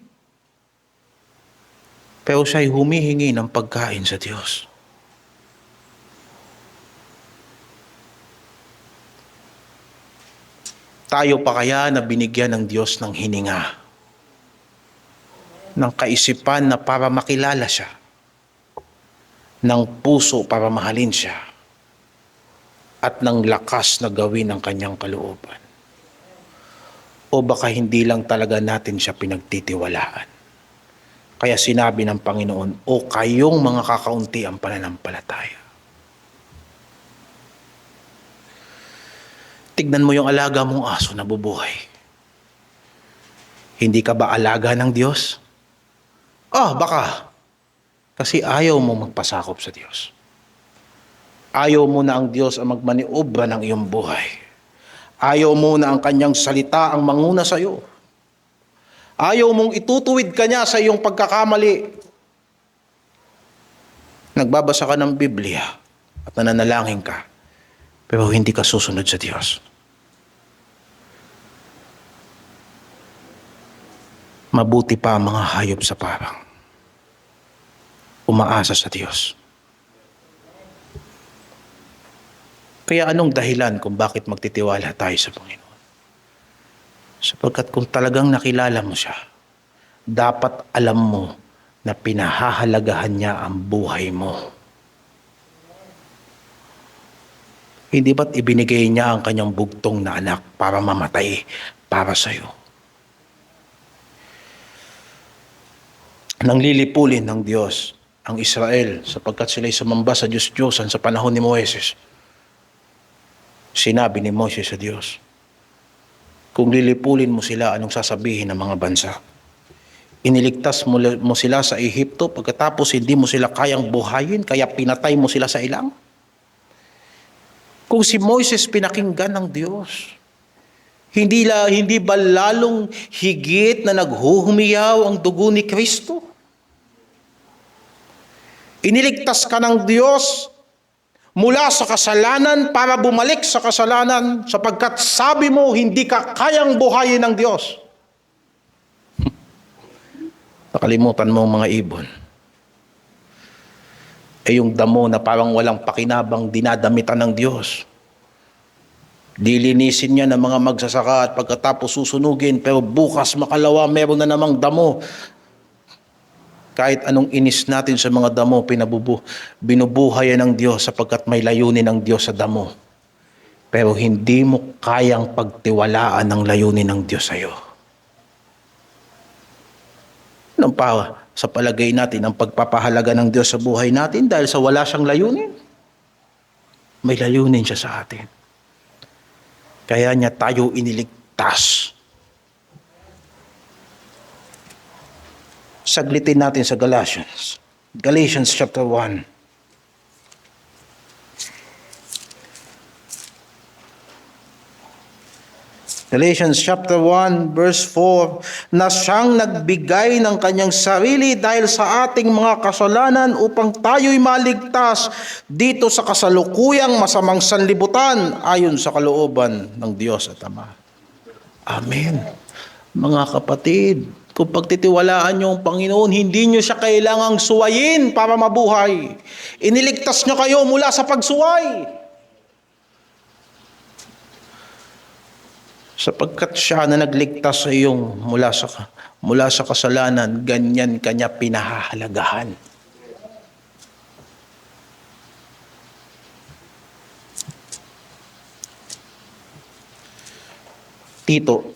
Pero siya'y humihingi ng pagkain sa Diyos. Tayo pa kaya na binigyan ng Diyos ng hininga, ng kaisipan na para makilala siya, ng puso para mahalin siya, at ng lakas na gawin ang kanyang kalooban? O baka hindi lang talaga natin siya pinagtitiwalaan? Kaya sinabi ng Panginoon, o kayong mga kakaunti ang pananampalataya. Tignan mo yung alaga mong aso na bubuhay. Hindi ka ba alaga ng Diyos? Baka. Kasi ayaw mo magpasakop sa Diyos. Ayaw mo na ang Diyos ang magmaniobra ng iyong buhay. Ayaw mo na ang kanyang salita ang manguna sa iyo. Ayaw mong itutuwid ka niya sa iyong pagkakamali. Nagbabasa ka ng Biblia at nananalangin ka, pero hindi ka susunod sa Diyos. Mabuti pa ang mga hayop sa parang umaasa sa Diyos. Kaya anong dahilan kung bakit magtitiwala tayo sa Panginoon? Sapagkat kung talagang nakilala mo siya, dapat alam mo na pinahahalagahan niya ang buhay mo. Hindi ba't ibinigay niya ang kanyang bugtong na anak para mamatay para sa iyo? Nang lilipulin ng Diyos ang Israel sapagkat sila'y sumamba sa Diyos-Diyosan sa panahon ni Moises, sinabi ni Moises sa Diyos, kung lilipulin mo sila, anong sasabihin ng mga bansa? Iniligtas mo sila sa Ehipto, pagkatapos hindi mo sila kayang buhayin, kaya pinatay mo sila sa ilang? Kung si Moises pinakinggan ng Diyos, hindi ba lalong higit na naghuhumiyaw ang dugo ni Kristo? Iniligtas ka ng Diyos mula sa kasalanan para bumalik sa kasalanan sapagkat sabi mo hindi ka kayang buhayin ng Diyos. Nakalimutan mo mga ibon. ay yung damo na parang walang pakinabang dinadamitan ng Diyos. Dilinisin niya ng mga magsasaka at pagkatapos susunugin, pero bukas makalawa meron na namang damo. Kahit anong inis natin sa mga damo, binubuhay yan ng Diyos sapagkat may layunin ng Diyos sa damo. Pero hindi mo kayang pagtiwalaan ang layunin ng Diyos sa iyo. Anong pa sa palagay natin ang pagpapahalaga ng Diyos sa buhay natin dahil sa wala siyang layunin? May layunin siya sa atin. Kaya niya tayo iniligtas. Saglitin natin sa Galatians. Galatians chapter 1. Galatians chapter 1 verse 4, na siyang nagbigay ng kanyang sarili dahil sa ating mga kasalanan upang tayo'y maligtas dito sa kasalukuyang masamang sanlibutan ayon sa kalooban ng Diyos at Ama. Amen. Mga kapatid, kung pagtitiwalaan niyo ang Panginoon, hindi niyo siya kailangang suwayin para mabuhay. Iniligtas niyo kayo mula sa pagsuway. Sapagkat siya na nagligtas sa iyong mula sa kasalanan, ganyan kanya pinahahalagahan. Tito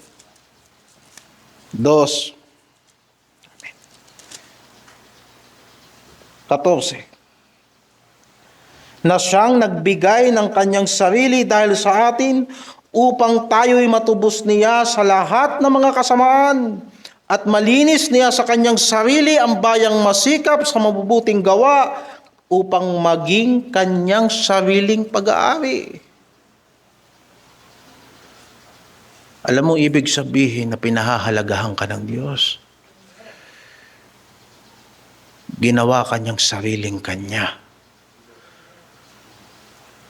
2:14, na siyang nagbigay ng kanyang sarili dahil sa atin upang tayo'y matubos niya sa lahat ng mga kasamaan at malinis niya sa kanyang sarili ang bayang masikap sa mabubuting gawa upang maging kanyang sariling pag-aari. Alam mo, ibig sabihin na pinahahalagahan ka ng Diyos. Ginawa kanyang sariling kanya.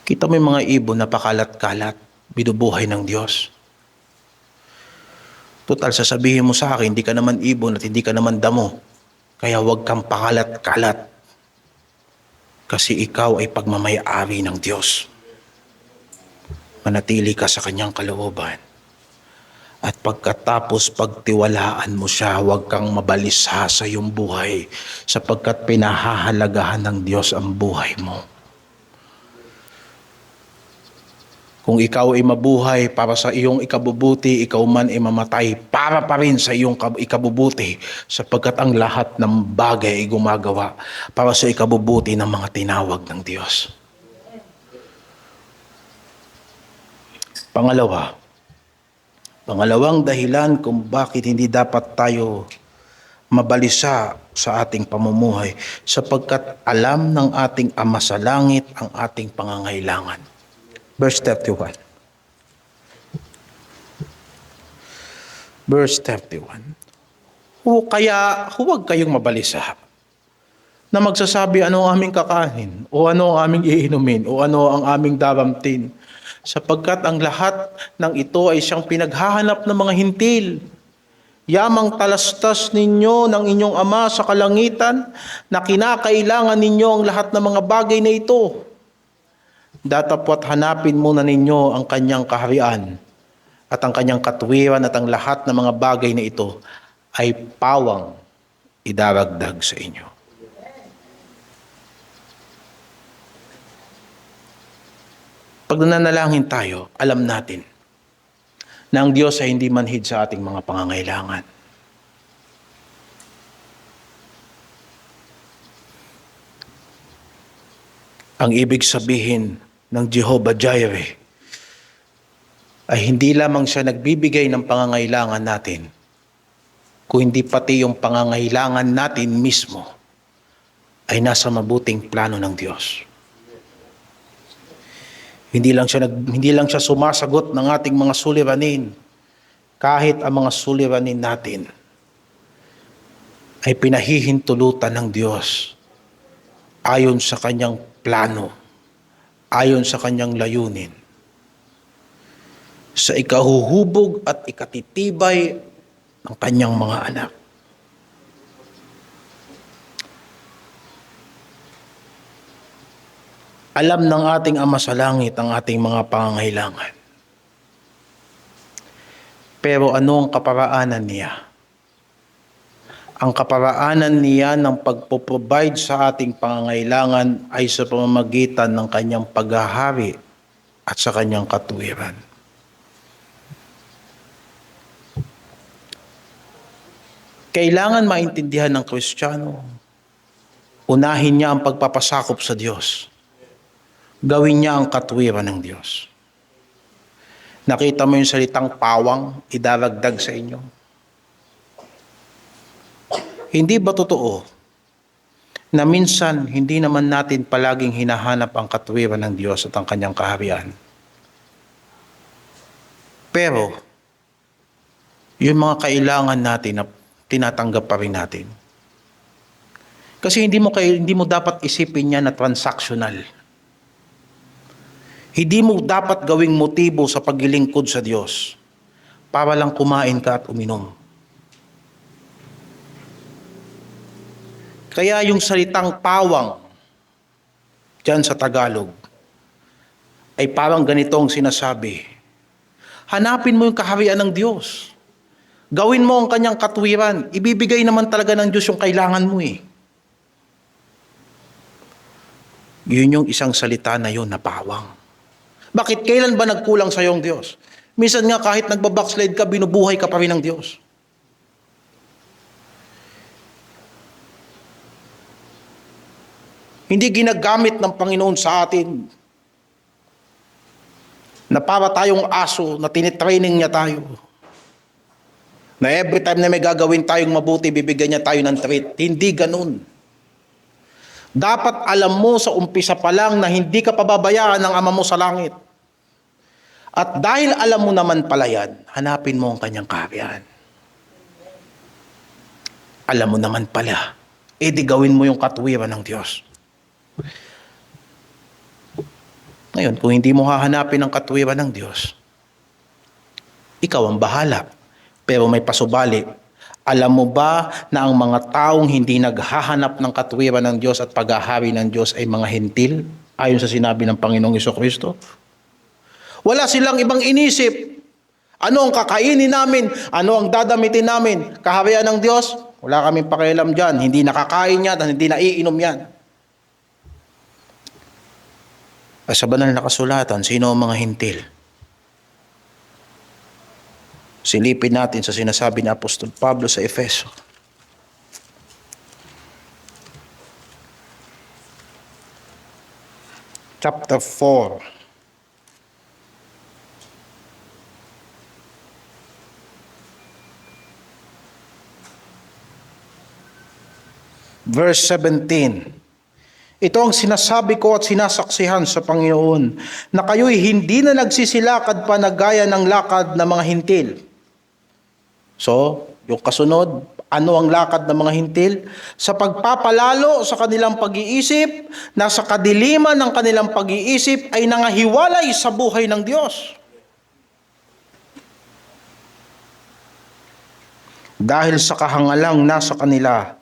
Kita mo yung mga ibon na pakalat-kalat, binubuhay ng Diyos. Total, sasabihin mo sa akin, hindi ka naman ibon at hindi ka naman damo. Kaya huwag kang pakalat-kalat. Kasi ikaw ay pagmamay-ari ng Diyos. Manatili ka sa kanyang kalooban. At pagkatapos pagtiwalaan mo siya, huwag kang mabalisa sa iyong buhay sapagkat pinahahalagahan ng Diyos ang buhay mo. Kung ikaw ay mabuhay para sa iyong ikabubuti, ikaw man ay mamatay para pa rin sa iyong ikabubuti sapagkat ang lahat ng bagay ay gumagawa para sa ikabubuti ng mga tinawag ng Diyos. Pangalawang dahilan kung bakit hindi dapat tayo mabalisa sa ating pamumuhay sapagkat alam ng ating Ama sa langit ang ating pangangailangan. Verse 31. Kaya huwag kayong mabalisa na magsasabi ano ang aming kakanin o ano ang aming iinumin o ano ang aming daramtin sapagkat ang lahat ng ito ay siyang pinaghahanap ng mga hintil. Yamang talastas ninyo ng inyong Ama sa kalangitan na kinakailangan ninyo ang lahat ng mga bagay na ito. Datapwat hanapin muna ninyo ang kanyang kaharian at ang kanyang katuwiran at ang lahat ng mga bagay na ito ay pawang idaragdag sa inyo. Pag nananalangin tayo, alam natin na ang Diyos ay hindi manhid sa ating mga pangangailangan. Ang ibig sabihin ng Jehovah Jireh ay hindi lamang siya nagbibigay ng pangangailangan natin, kung hindi pati yung pangangailangan natin mismo ay nasa mabuting plano ng Diyos. Hindi lang siya sumasagot ng ating mga suliranin, kahit ang mga suliranin natin ay pinahihintulutan ng Diyos ayon sa kanyang plano, ayon sa kanyang layunin, sa ikahuhubog at ikatitibay ng kanyang mga anak. Alam ng ating Ama sa Langit ang ating mga pangangailangan. Pero ano ang kaparaanan niya? Ang kaparaanan niya ng pagpo-provide sa ating pangangailangan ay sa pamamagitan ng kanyang paghahari at sa kanyang katuwiran. Kailangan maintindihan ng Kristiyano, unahin niya ang pagpapasakop sa Diyos. Gawin niya ang katuwiran ng Diyos. Nakita mo yung salitang pawang, idaragdag sa inyo. Hindi ba totoo na minsan hindi naman natin palaging hinahanap ang katuwiran ng Diyos at ang kanyang kaharian? Pero, yung mga kailangan natin na tinatanggap pa rin natin. Kasi hindi mo dapat isipin yan na transactional. Hindi mo dapat gawing motibo sa paglilingkod sa Diyos para lang kumain ka at uminom. Kaya yung salitang pawang dyan sa Tagalog ay parang ganitong sinasabi. Hanapin mo yung kaharian ng Diyos. Gawin mo ang kanyang katuwiran. Ibibigay naman talaga ng Diyos yung kailangan mo eh. Yun yung isang salita na yun na pawang. Bakit? Kailan ba nagkulang sa iyong Diyos? Minsan nga kahit nagbabackslide ka, binubuhay ka pa rin ng Diyos. Hindi ginagamit ng Panginoon sa atin na para tayong aso na tinitraining niya tayo. Na every time na may gagawin tayong mabuti, bibigyan niya tayo ng treat. Hindi ganun. Dapat alam mo sa umpisa pa lang na hindi ka pababayaan ng Ama mo sa langit. At dahil alam mo naman pala yan, hanapin mo ang kanyang kaharian. Alam mo naman pala, edi gawin mo yung katuwiran ng Diyos. Ngayon, kung hindi mo hahanapin ang katuwiran ng Diyos, ikaw ang bahala. Pero may pasubali. Alam mo ba na ang mga taong hindi naghahanap ng katuwiran ng Diyos at paghahari ng Diyos ay mga hentil? Ayon sa sinabi ng Panginoong Jesucristo. Wala silang ibang inisip. Ano ang kakainin namin? Ano ang dadamitin namin? Kaharian ng Diyos? Wala kaming pakialam dyan. Hindi nakakain yan at hindi naiinom yan. Sa banal na kasulatan, sino ang mga hentil? Silipin natin sa sinasabi ni Apostol Pablo sa Efeso. Chapter 4. Verse 17. Ito ang sinasabi ko at sinasaksihan sa Panginoon, na kayo'y hindi na nagsisilakad pa na gaya ng lakad ng mga hintil. So, yung kasunod, ano ang lakad ng mga hintil? Sa pagpapalalo sa kanilang pag-iisip, na sa kadiliman ng kanilang pag-iisip ay nangahiwalay sa buhay ng Diyos. Dahil sa kahangalang nasa kanila,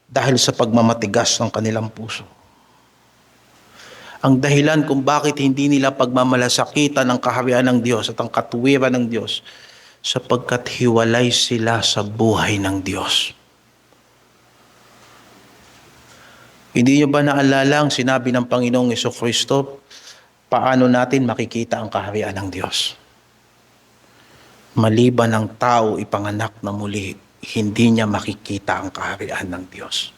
dahil sa pagmamatigas ng kanilang puso. Ang dahilan kung bakit hindi nila pagmamalasakitan ang kaharian ng Diyos at ang katuwiran ng Diyos, sapagkat hiwalay sila sa buhay ng Diyos. Hindi nyo ba naalala ang sinabi ng Panginoong Jesucristo, paano natin makikita ang kaharian ng Diyos? Maliban ang tao ipanganak na muli, hindi niya makikita ang kaharian ng Diyos.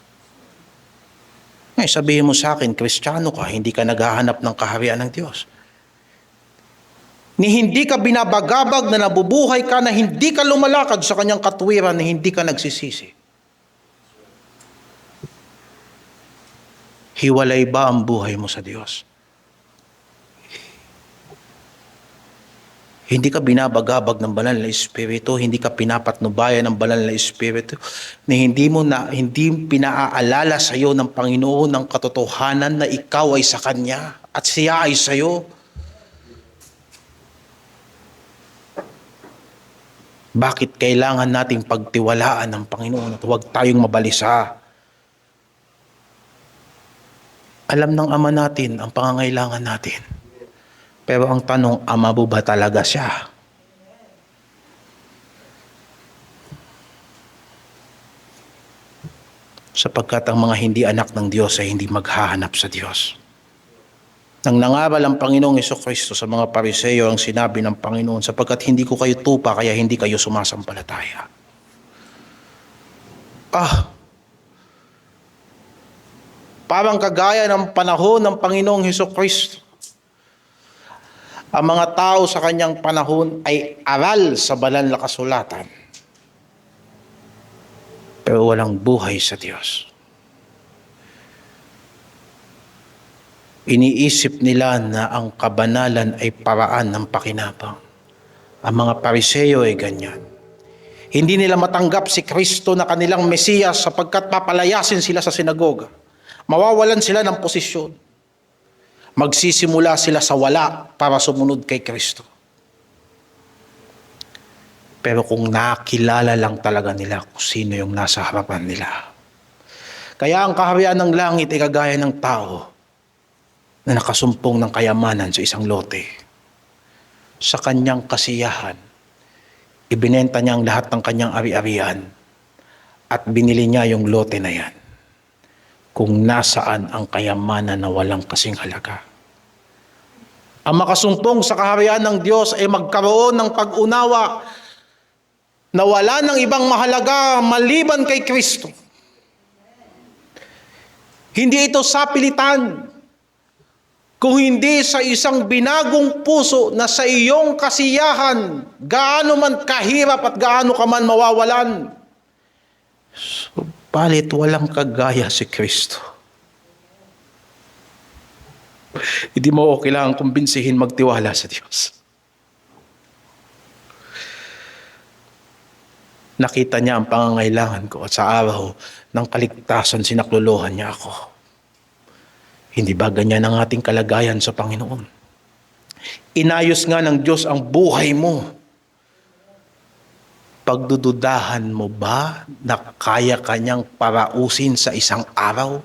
Ngayon, sabihin mo sa akin, Kristiyano ka, hindi ka naghahanap ng kaharian ng Diyos. Ni hindi ka binabagabag na nabubuhay ka, na hindi ka lumalakad sa kanyang katuwiran, na hindi ka nagsisisi. Hiwalay ba ang buhay mo sa Diyos? Hindi ka binabagabag ng banal na Espiritu, hindi ka pinapatnubayan ng banal na Espiritu, na hindi pinaaalala sa iyo ng Panginoon ang katotohanan na ikaw ay sa Kanya at siya ay sa iyo. Bakit kailangan nating pagtiwalaan ng Panginoon at huwag tayong mabalisa? Alam ng Ama natin ang pangangailangan natin. Pero ang tanong, Ama mo ba talaga siya? Sapagkat ang mga hindi anak ng Diyos ay hindi maghahanap sa Diyos. Nang nangaral ang Panginoong Jesucristo sa mga Pariseo, ang sinabi ng Panginoon, sapagkat hindi ko kayo tupa, kaya hindi kayo sumasampalataya. Parang kagaya ng panahon ng Panginoong Jesucristo. Ang mga tao sa kanyang panahon ay aral sa banal na kasulatan, pero walang buhay sa Diyos. Iniisip nila na ang kabanalan ay paraan ng pakinabang. Ang mga Pariseo ay ganyan. Hindi nila matanggap si Kristo na kanilang Mesiyas sapagkat papalayasin sila sa sinagoga. Mawawalan sila ng posisyon. Magsisimula sila sa wala para sumunod kay Kristo. Pero kung nakilala lang talaga nila kung sino yung nasa harapan nila. Kaya ang kaharian ng langit ay kagaya ng tao na nakasumpong ng kayamanan sa isang lote. Sa kanyang kasiyahan, ibinenta niya ang lahat ng kanyang ari-arian at binili niya yung lote na yan. Kung nasaan ang kayamanan na walang kasing halaga. Ang makasumpong sa kaharian ng Diyos ay magkaroon ng pag-unawa na wala ng ibang mahalaga maliban kay Kristo. Hindi ito sapilitan, kung hindi sa isang binagong puso na sa iyong kasiyahan, gaano man kahirap at gaano ka man mawawalan. Subalit walang kagaya si Kristo. Hindi mo kailangang kumbinsihin magtiwala sa Diyos. Nakita niya ang pangangailangan ko at sa araw ng kaligtasan sinaklolohan niya ako. Hindi ba ganyan ang ating kalagayan sa Panginoon? Inayos nga ng Diyos ang buhay mo. Pagdududahan mo ba na kaya kanyang parausin sa isang araw?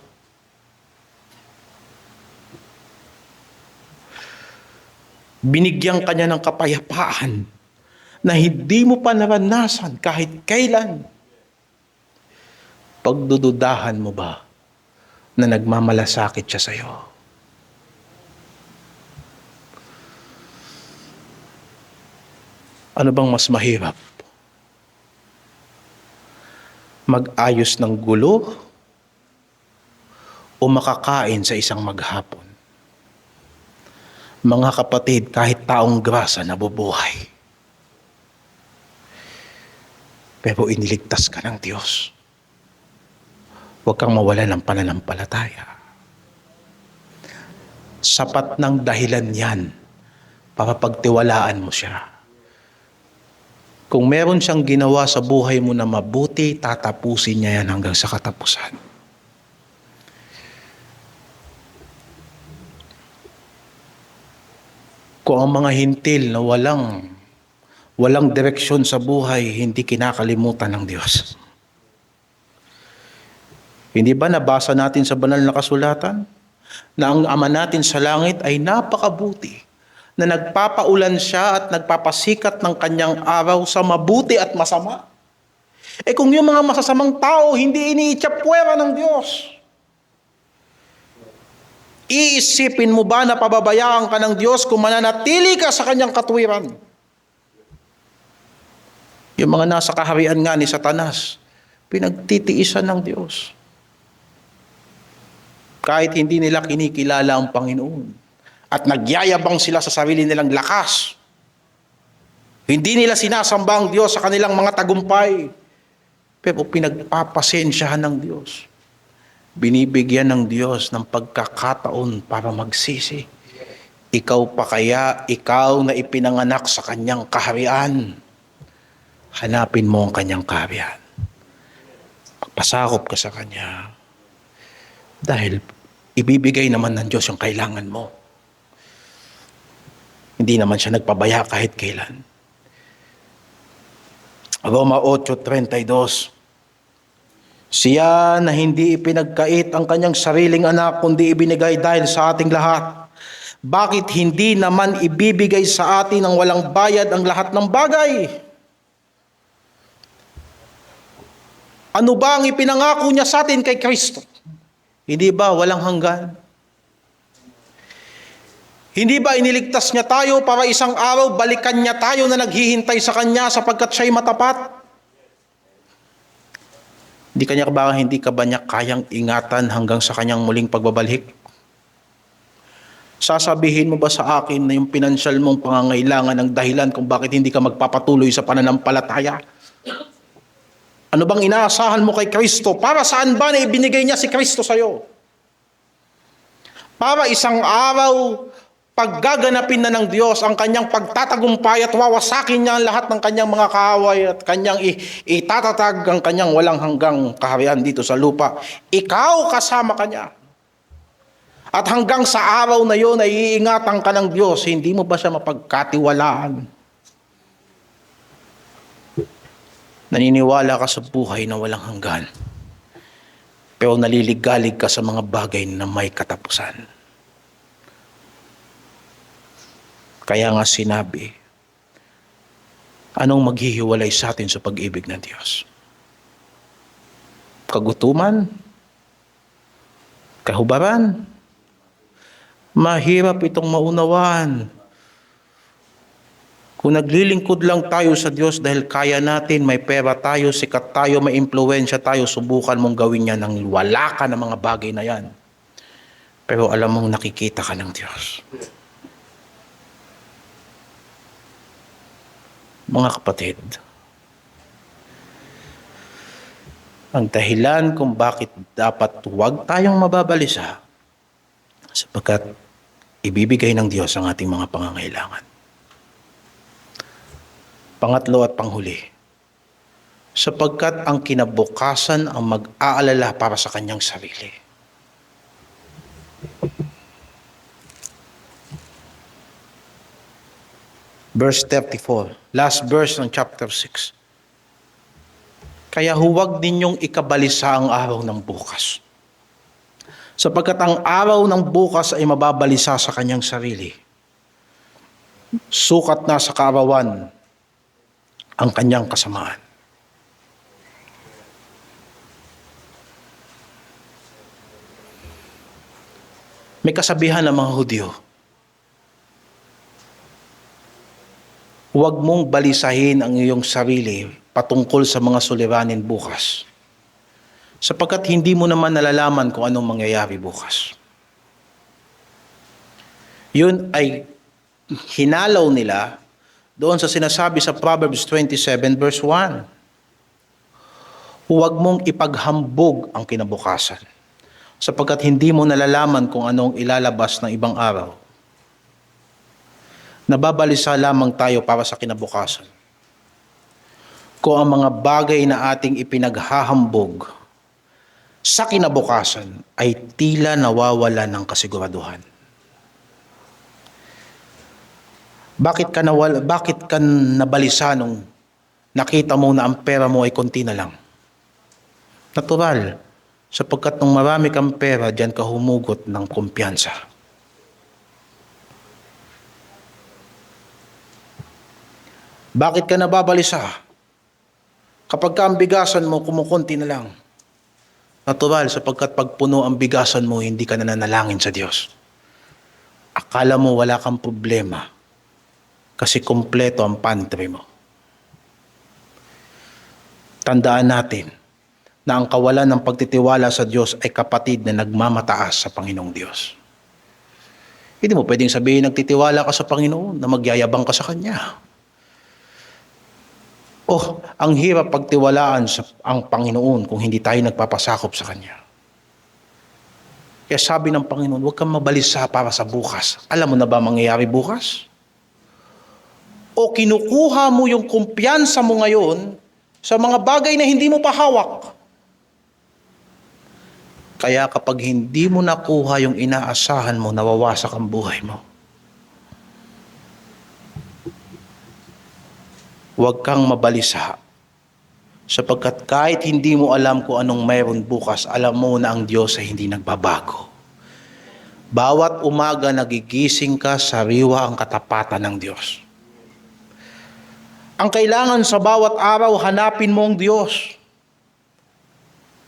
Binigyan kanya ng kapayapaan na hindi mo pa naranasan kahit kailan. Pagdududahan mo ba na nagmamalasakit siya sa iyo? Ano bang mas mahirap? Mag-ayos ng gulo o makakain sa isang maghapon? Mga kapatid, kahit taong grasa nabubuhay. Pero iniligtas ka ng Diyos. Huwag kang mawala ng pananampalataya. Sapat ng dahilan yan para pagtiwalaan mo siya. Kung meron siyang ginawa sa buhay mo na mabuti, tatapusin niya yan hanggang sa katapusan. Kung ang mga hintil na walang direksyon sa buhay, hindi kinakalimutan ng Diyos. Hindi ba nabasa natin sa banal na kasulatan na ang Ama natin sa langit ay napakabuti, na nagpapaulan siya at nagpapasikat ng kanyang araw sa mabuti at masama? Kung yung mga masasamang tao hindi iniitsapwera ng Diyos, iisipin mo ba na pababayaan ka ng Diyos kung mananatili ka sa kanyang katwiran? Yung mga nasa kaharian nga ni Satanas, pinagtitiisan ng Diyos. Kahit hindi nila kinikilala ang Panginoon at nagyayabang sila sa sarili nilang lakas. Hindi nila sinasamba ang Diyos sa kanilang mga tagumpay, pero pinagpapasensyahan ng Diyos. Binibigyan ng Diyos ng pagkakataon para magsisi. Ikaw pa kaya, ikaw na ipinanganak sa kanyang kaharian, hanapin mo ang kanyang kaharian. Pagpasakop ka sa kanya. Dahil ibibigay naman ng Diyos yung kailangan mo. Hindi naman siya nagpabaya kahit kailan. Roma 8:32. Siya na hindi ipinagkait ang kanyang sariling anak, kundi ibinigay dahil sa ating lahat. Bakit hindi naman ibibigay sa atin ng walang bayad ang lahat ng bagay? Ano ba ang ipinangako niya sa atin kay Kristo? Hindi ba walang hanggan? Hindi ba iniligtas niya tayo para isang araw balikan niya tayo na naghihintay sa Kanya sapagkat siya'y matapat? Hindi ka ba niya kayang ingatan hanggang sa Kanyang muling pagbabalik? Sasabihin mo ba sa akin na yung pinansyal mong pangangailangan ang dahilan kung bakit hindi ka magpapatuloy sa pananampalataya? Ano bang inaasahan mo kay Kristo? Para saan ba na ibinigay niya si Kristo sa'yo? Para isang araw, paggaganapin na ng Diyos ang kanyang pagtatagumpay at wawasakin niya ang lahat ng kanyang mga kaaway at kanyang itatatag ang kanyang walang hanggang kaharian dito sa lupa. Ikaw kasama kanya. At hanggang sa araw na yon ay iingatan ka ng Diyos, hindi mo ba siya mapagkatiwalaan? Naniniwala ka sa buhay na walang hanggan, pero naliligalig ka sa mga bagay na may katapusan. Kaya nga sinabi, anong maghihiwalay sa atin sa pag-ibig ng Diyos? Kagutuman? Kahubaran? Mahirap itong maunawaan. Kung naglilingkod lang tayo sa Diyos dahil kaya natin, may pera tayo, sikat tayo, may impluwensya tayo, subukan mong gawin yan nang wala ka ng mga bagay na yan. Pero alam mong nakikita ka ng Diyos. Mga kapatid, ang dahilan kung bakit dapat huwag tayong mababalisa sapagkat ibibigay ng Diyos ang ating mga pangangailangan. Pangatlo at panghuli, sapagkat ang kinabukasan ang mag-aalala para sa kanyang sarili. Verse 34, last verse ng chapter 6. Kaya huwag ninyong ikabalisa ang araw ng bukas. Sapagkat ang araw ng bukas ay mababalisa sa kanyang sarili. Sukat na sa kaarawan ang kanyang kasamaan. May kasabihan ng mga Hudyo, huwag mong balisahin ang iyong sarili patungkol sa mga suliranin bukas, sapagkat hindi mo naman nalalaman kung anong mangyayari bukas. Yun ay hinalaw nila doon sa sinasabi sa Proverbs 27 verse 1. Huwag mong ipaghambog ang kinabukasan, sapagkat hindi mo nalalaman kung anong ilalabas ng ibang araw. Nababalisa lamang tayo para sa kinabukasan kung ang mga bagay na ating ipinaghahambog sa kinabukasan ay tila nawawala ng kasiguraduhan. Bakit ka nabalisa nung nakita mo na ang pera mo ay konti na lang? Natural, sapagkat nung marami kang pera, diyan ka humugot ng kumpiyansa. Bakit ka nababalisa? Kapag ka ang bigasan mo, kumukunti na lang. Natural, sapagkat pag puno ang bigasan mo, hindi ka nananalangin sa Diyos. Akala mo wala kang problema kasi kumpleto ang pantry mo. Tandaan natin na ang kawalan ng pagtitiwala sa Diyos ay kapatid na nagmamataas sa Panginoong Diyos. Hindi mo pwedeng sabihin nagtitiwala ka sa Panginoon na magyayabang ka sa Kanya. Ang hirap pagtiwalaan ang Panginoon kung hindi tayo nagpapasakop sa Kanya. Kaya sabi ng Panginoon, huwag kang mabalisa para sa bukas. Alam mo na ba mangyayari bukas? O kinukuha mo yung kumpiyansa mo ngayon sa mga bagay na hindi mo pa hawak? Kaya kapag hindi mo nakuha yung inaasahan mo, nawawasak ang buhay mo. Huwag kang mabalisa Sapagkat kahit hindi mo alam kung anong mayroon bukas, alam mo na ang Diyos ay hindi nagbabago. Bawat umaga nagigising ka, sariwa ang katapatan ng Diyos. Ang kailangan sa bawat araw, hanapin mo ang Diyos.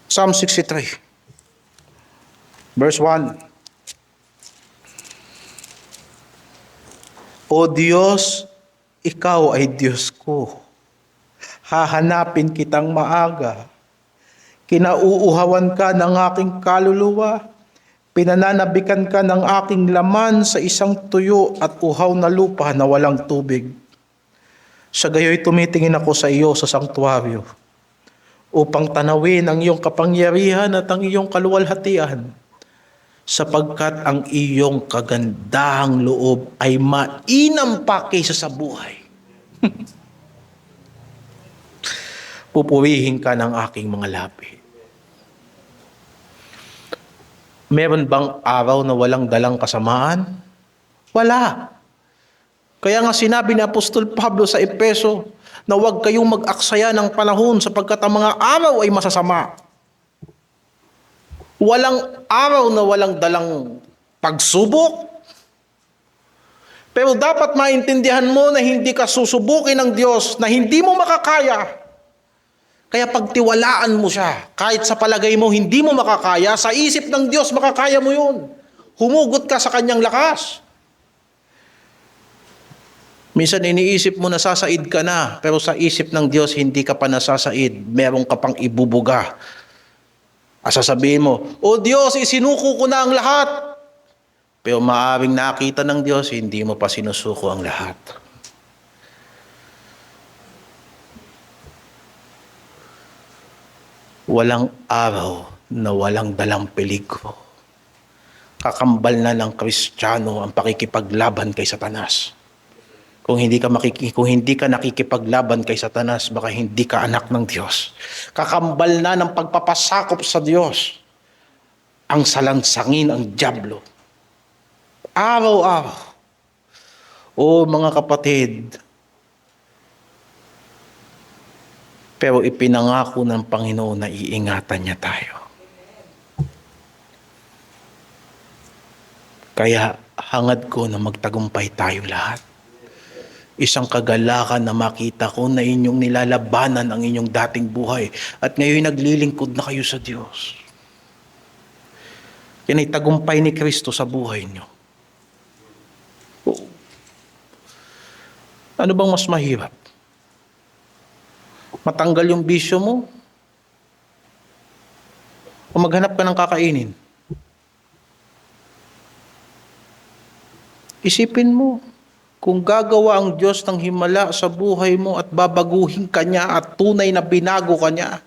Psalm 63, verse 1. O Diyos, ikaw ay Diyos ko. Hahanapin kitang maaga. Kinauuhawan ka ng aking kaluluwa. Pinananabikan ka ng aking laman sa isang tuyo at uhaw na lupa na walang tubig. Sa gayoy tumitingin ako sa iyo sa sanktuaryo upang tanawin ang iyong kapangyarihan at ang iyong kaluwalhatian, sapagkat ang iyong kagandahang loob ay mainam pa kaysa sa buhay. Pupurihin ka ng aking mga labi. Meron bang araw na walang dalang kasamaan? Wala. Kaya nga sinabi ni Apostol Pablo sa Efeso na huwag kayong mag-aksaya ng panahon sapagkat ang mga araw ay masasama. Walang araw na walang dalang pagsubok. Pero dapat maintindihan mo na hindi ka susubukin ng Diyos na hindi mo makakaya. Kaya pagtiwalaan mo siya, kahit sa palagay mo hindi mo makakaya, sa isip ng Diyos makakaya mo yun. Humugot ka sa kanyang lakas. Minsan iniisip mo nasasaid ka na, pero sa isip ng Diyos hindi ka pa nasasaid. Meron ka pang ibubuga. Sasabihin mo, O Diyos, isinuko ko na ang lahat. Pero maaaring nakita ng Diyos, hindi mo pa sinusuko ang lahat. Walang araw na walang dalang peligro. Kakambal na ng Kristiyano ang pakikipaglaban kay Satanas. Kung hindi ka nakikipaglaban kay Satanas, baka hindi ka anak ng Diyos. Kakambal na ng pagpapasakop sa Diyos ang salansangin, ang dyablo. Araw-araw. O mga kapatid, pero ipinangako ng Panginoon na iingatan niya tayo. Kaya hangad ko na magtagumpay tayong lahat. Isang kagalakan na makita ko na inyong nilalabanan ang inyong dating buhay at ngayon naglilingkod na kayo sa Diyos. Yan ay tagumpay ni Kristo sa buhay niyo. Ano bang mas mahirap? Matanggal yung bisyo mo? O maghanap ka ng kakainin? Isipin mo. Kung gagawa ang Diyos ng himala sa buhay mo at babaguhin ka niya at tunay na binago ka niya,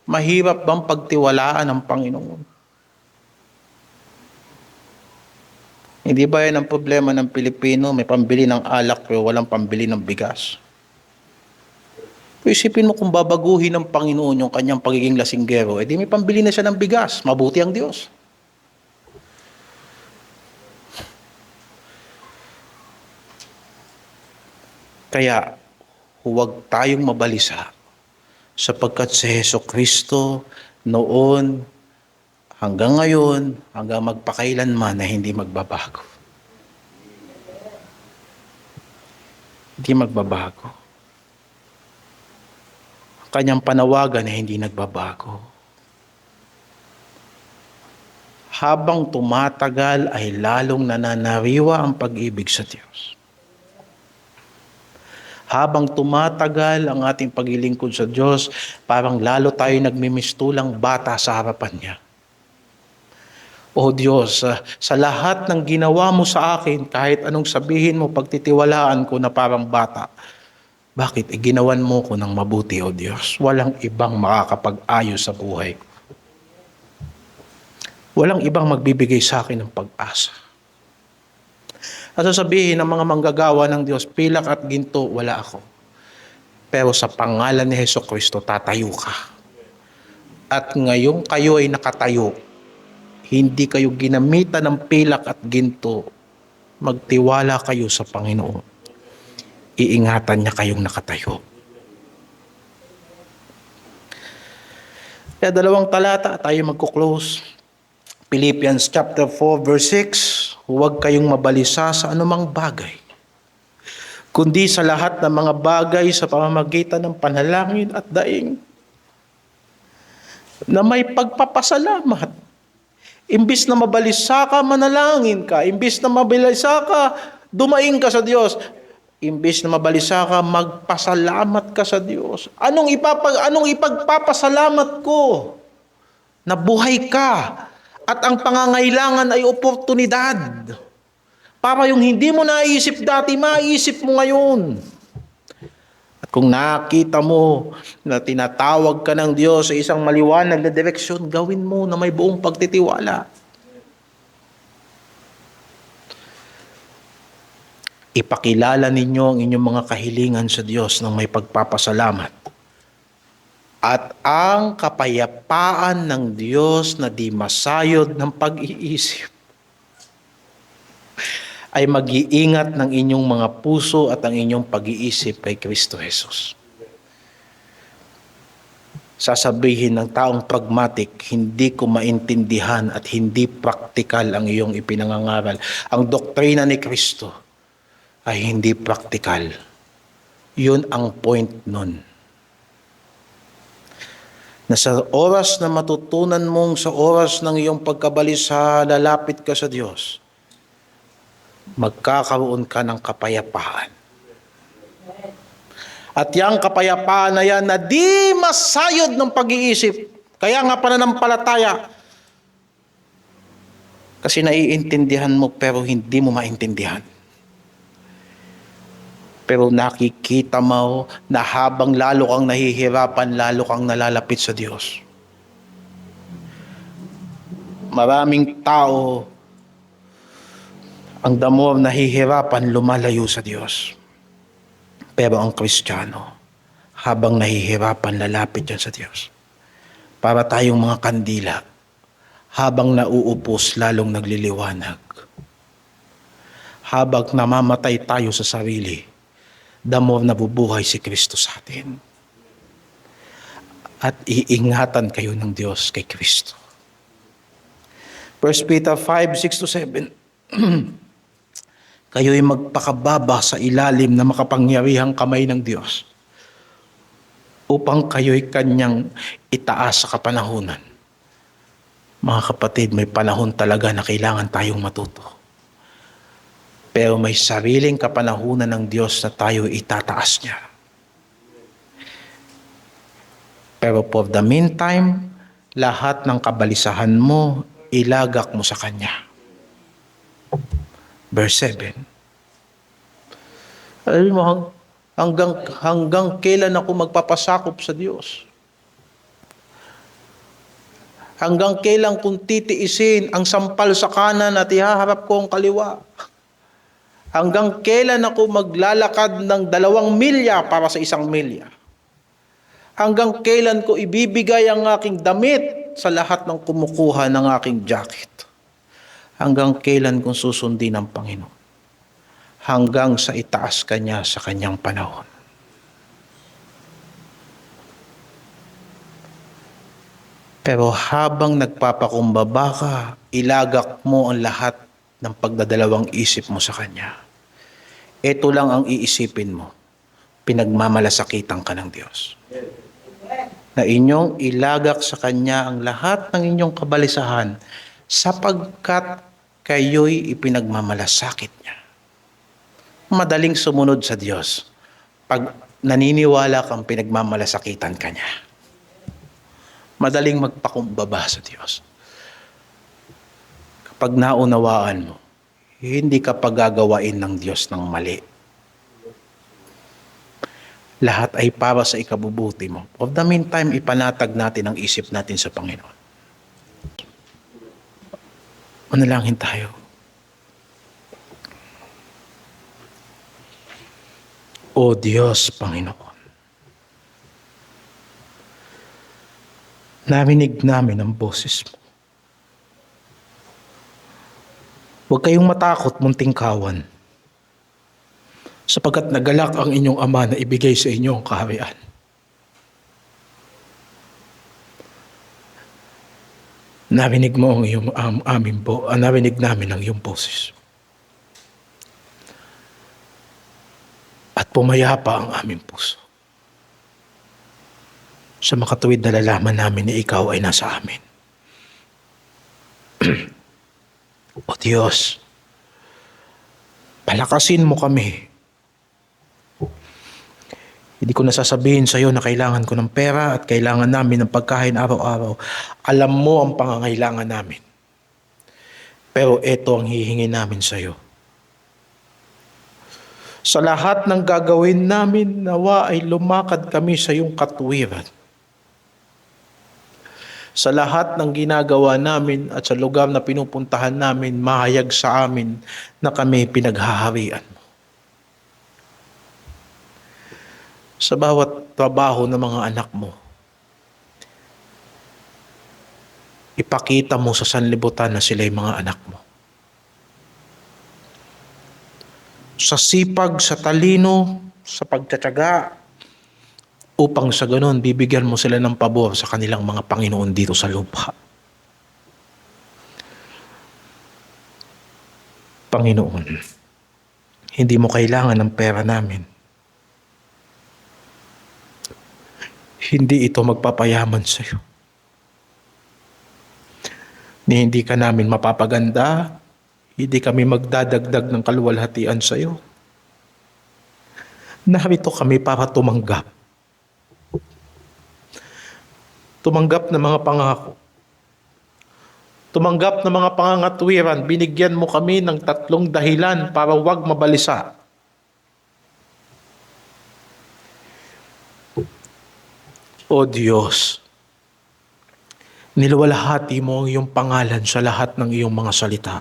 mahirap bang pagtiwalaan ng Panginoon? Hindi ba yan ang problema ng Pilipino? May pambili ng alak pero walang pambili ng bigas. Isipin mo kung babaguhin ng Panginoon yung kanyang pagiging lasinggero, edi may pambili na siya ng bigas. Mabuti ang Diyos. Kaya, huwag tayong mabalisa sapagkat si Jesucristo noon hanggang ngayon, hanggang magpakailanman na hindi magbabago. Hindi magbabago. Kanyang panawagan na hindi nagbabago. Habang tumatagal ay lalong nananariwa ang pag-ibig sa Diyos. Habang tumatagal ang ating paglilingkod sa Diyos, parang lalo tayo nagmimistulang bata sa harapan niya. O Diyos, sa lahat ng ginawa mo sa akin, kahit anong sabihin mo, pagtitiwalaan ko na parang bata, bakit ginawan mo ko ng mabuti, O Diyos? Walang ibang makakapag-ayos sa buhay ko. Walang ibang magbibigay sa akin ng pag-asa. At sasabihin ng mga manggagawa ng Diyos, pilak at ginto, wala ako. Pero sa pangalan ni Jesucristo, tatayo ka. At ngayong kayo ay nakatayo, hindi kayo ginamitan ng pilak at ginto, magtiwala kayo sa Panginoon. Iingatan niya kayong nakatayo. Kaya 2 talata tayo magkuklose. Philippians chapter 4 verse 6, huwag kayong mabalisa sa anumang bagay, kundi sa lahat ng mga bagay sa pamamagitan ng panalangin at daing na may pagpapasalamat. Imbis na mabalisa ka, manalangin ka. Imbis na mabalisa ka, dumaing ka sa Diyos. Imbis na mabalisa ka, magpasalamat ka sa Diyos. Anong ipagpapasalamat ko? Nabuhay ka. At ang pangangailangan ay oportunidad. Para yung hindi mo naisip dati, maisip mo ngayon. At kung nakita mo na tinatawag ka ng Diyos sa isang maliwanag na direksyon, gawin mo na may buong pagtitiwala. Ipakilala ninyo ang inyong mga kahilingan sa Diyos ng may pagpapasalamat. At ang kapayapaan ng Diyos na di masayod ng pag-iisip ay mag-iingat ng inyong mga puso at ang inyong pag-iisip kay Kristo Jesus. Sasabihin ng taong pragmatic, hindi ko maintindihan at hindi praktikal ang iyong ipinangangaral. Ang doktrina ni Kristo ay hindi praktikal. Yun ang point nun. Na sa oras na matutunan mong sa oras ng iyong pagkabalisa, lalapit ka sa Diyos, magkakaroon ka ng kapayapaan. At yung kapayapaan na yan na di masayod ng pag-iisip, kaya nga pananampalataya, kasi naiintindihan mo pero hindi mo maintindihan. Pero nakikita mo na habang lalo kang nahihirapan, lalo kang nalalapit sa Diyos. Maraming tao, ang the more nahihirapan, lumalayo sa Diyos. Pero ang Kristiyano, habang nahihirapan, lalapit yan sa Diyos. Para tayong mga kandila, habang nauupos, lalong nagliliwanag. Habang namamatay tayo sa sarili, the more nabubuhay si Kristo sa atin. At iingatan kayo ng Diyos kay Kristo. 1 Peter 5:6-7 Kayo'y magpakababa sa ilalim na makapangyarihang kamay ng Diyos upang kayo'y kanyang itaas sa kapanahunan. Mga kapatid, may panahon talaga na kailangan tayong matuto. Pero may sariling kapanahunan ng Diyos na tayo itataas niya. Pero for the meantime, lahat ng kabalisahan mo, ilagak mo sa Kanya. Verse 7. Alam mo, hanggang kailan ako magpapasakop sa Diyos? Hanggang kailan kung titiisin ang sampal sa kanan at ihaharap ko ang kaliwa? Hanggang kailan ako maglalakad ng 2 milya para sa 1 milya? Hanggang kailan ko ibibigay ang aking damit sa lahat ng kumukuha ng aking jacket? Hanggang kailan kong susundin ang Panginoon? Hanggang sa itaas Kanya sa Kanyang panahon. Pero habang nagpapakumbaba ka, ilagak mo ang lahat ng pagdadalawang isip mo sa Kanya. Ito lang ang iisipin mo. Pinagmamalasakitan ka ng Diyos. Na inyong ilagak sa Kanya ang lahat ng inyong kabalisahan sapagkat kayo'y ipinagmamalasakit niya. Madaling sumunod sa Diyos pag naniniwala kang pinagmamalasakitan ka niya. Madaling magpakumbaba sa Diyos. Kapag naunawaan mo, hindi ka pagagawain ng Diyos ng mali. Lahat ay para sa ikabubuti mo. Of the meantime, ipanatag natin ang isip natin sa Panginoon. Manalangin tayo. O Diyos, Panginoon, narinig namin ang boses mo. Huwag kayong matakot, munting kawan, sapagkat nagalak ang inyong Ama na ibigay sa inyo ang kaharian. Narinig mo ang iyong narinig namin ang iyong boses. At pumayapa ang aming puso sa makatuwid na lalaman namin na ikaw ay nasa amin. O Diyos, palakasin mo kami. Hindi ko nasasabihin sa iyo na kailangan ko ng pera at kailangan namin ng pagkain araw-araw. Alam mo ang pangangailangan namin. Pero ito ang hihingi namin sa iyo. Sa lahat ng gagawin namin, nawa ay lumakad kami sa iyong katuwiran. Sa lahat ng ginagawa namin at sa lugar na pinupuntahan namin, mahayag sa amin na kami pinaghaharian mo. Sa bawat trabaho ng mga anak mo, ipakita mo sa sanlibutan na sila'y mga anak mo. Sa sipag, sa talino, sa pagtatyaga, upang sa ganon, bibigyan mo sila ng pabor sa kanilang mga Panginoon dito sa lupa. Panginoon, hindi mo kailangan ng pera namin. Hindi ito magpapayaman sa iyo. Ni hindi ka namin mapapaganda, hindi kami magdadagdag ng kaluwalhatian sa iyo. Narito kami para tumanggap. Tumanggap ng mga pangako. Tumanggap ng mga pangangatwiran. Binigyan mo kami ng 3 dahilan para huwag mabalisa. O Diyos, niluwalhati mo ang iyong pangalan sa lahat ng iyong mga salita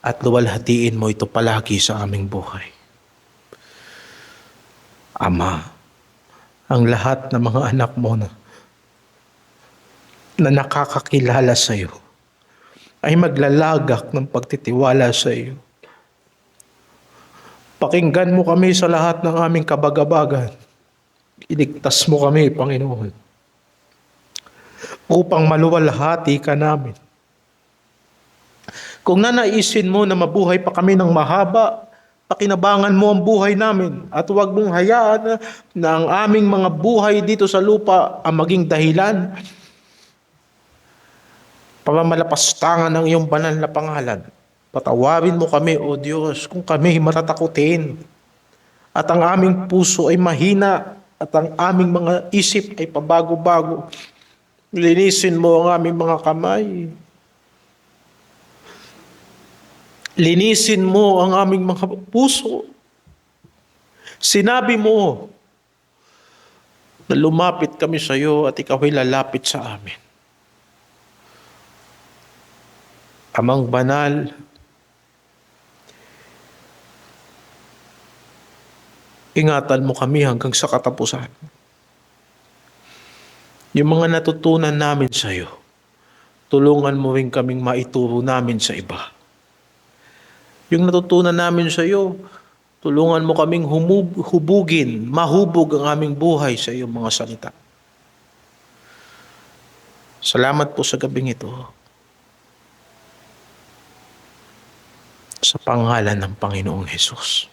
at luwalhatiin mo ito palagi sa aming buhay. Ama, ang lahat ng mga anak mo na nakakakilala sa iyo ay maglalagak ng pagtitiwala sa iyo. Pakinggan mo kami sa lahat ng aming kabagabagan. Iligtas mo kami, Panginoon, upang maluwalhati ka namin. Kung nanaisin mo na mabuhay pa kami ng mahaba, pakinabangan mo ang buhay namin at huwag mong hayaan na ang aming mga buhay dito sa lupa ang maging dahilan para malapastangan ang iyong banal na pangalan. Patawarin mo kami, O Diyos, kung kami matatakutin at ang aming puso ay mahina at ang aming mga isip ay pabago-bago. Linisin mo ang aming mga kamay. Linisin mo ang aming mga puso. Sinabi mo na lumapit kami sa iyo at ikaw ay lalapit sa amin. Amang banal, ingatan mo kami hanggang sa katapusan. Yung mga natutunan namin sa iyo, tulungan mo rin kaming maituro namin sa iba. Yung natutunan namin sa iyo, tulungan mo kaming mahubog ang aming buhay sa iyong mga salita. Salamat po sa gabing ito. Sa pangalan ng Panginoong Hesus.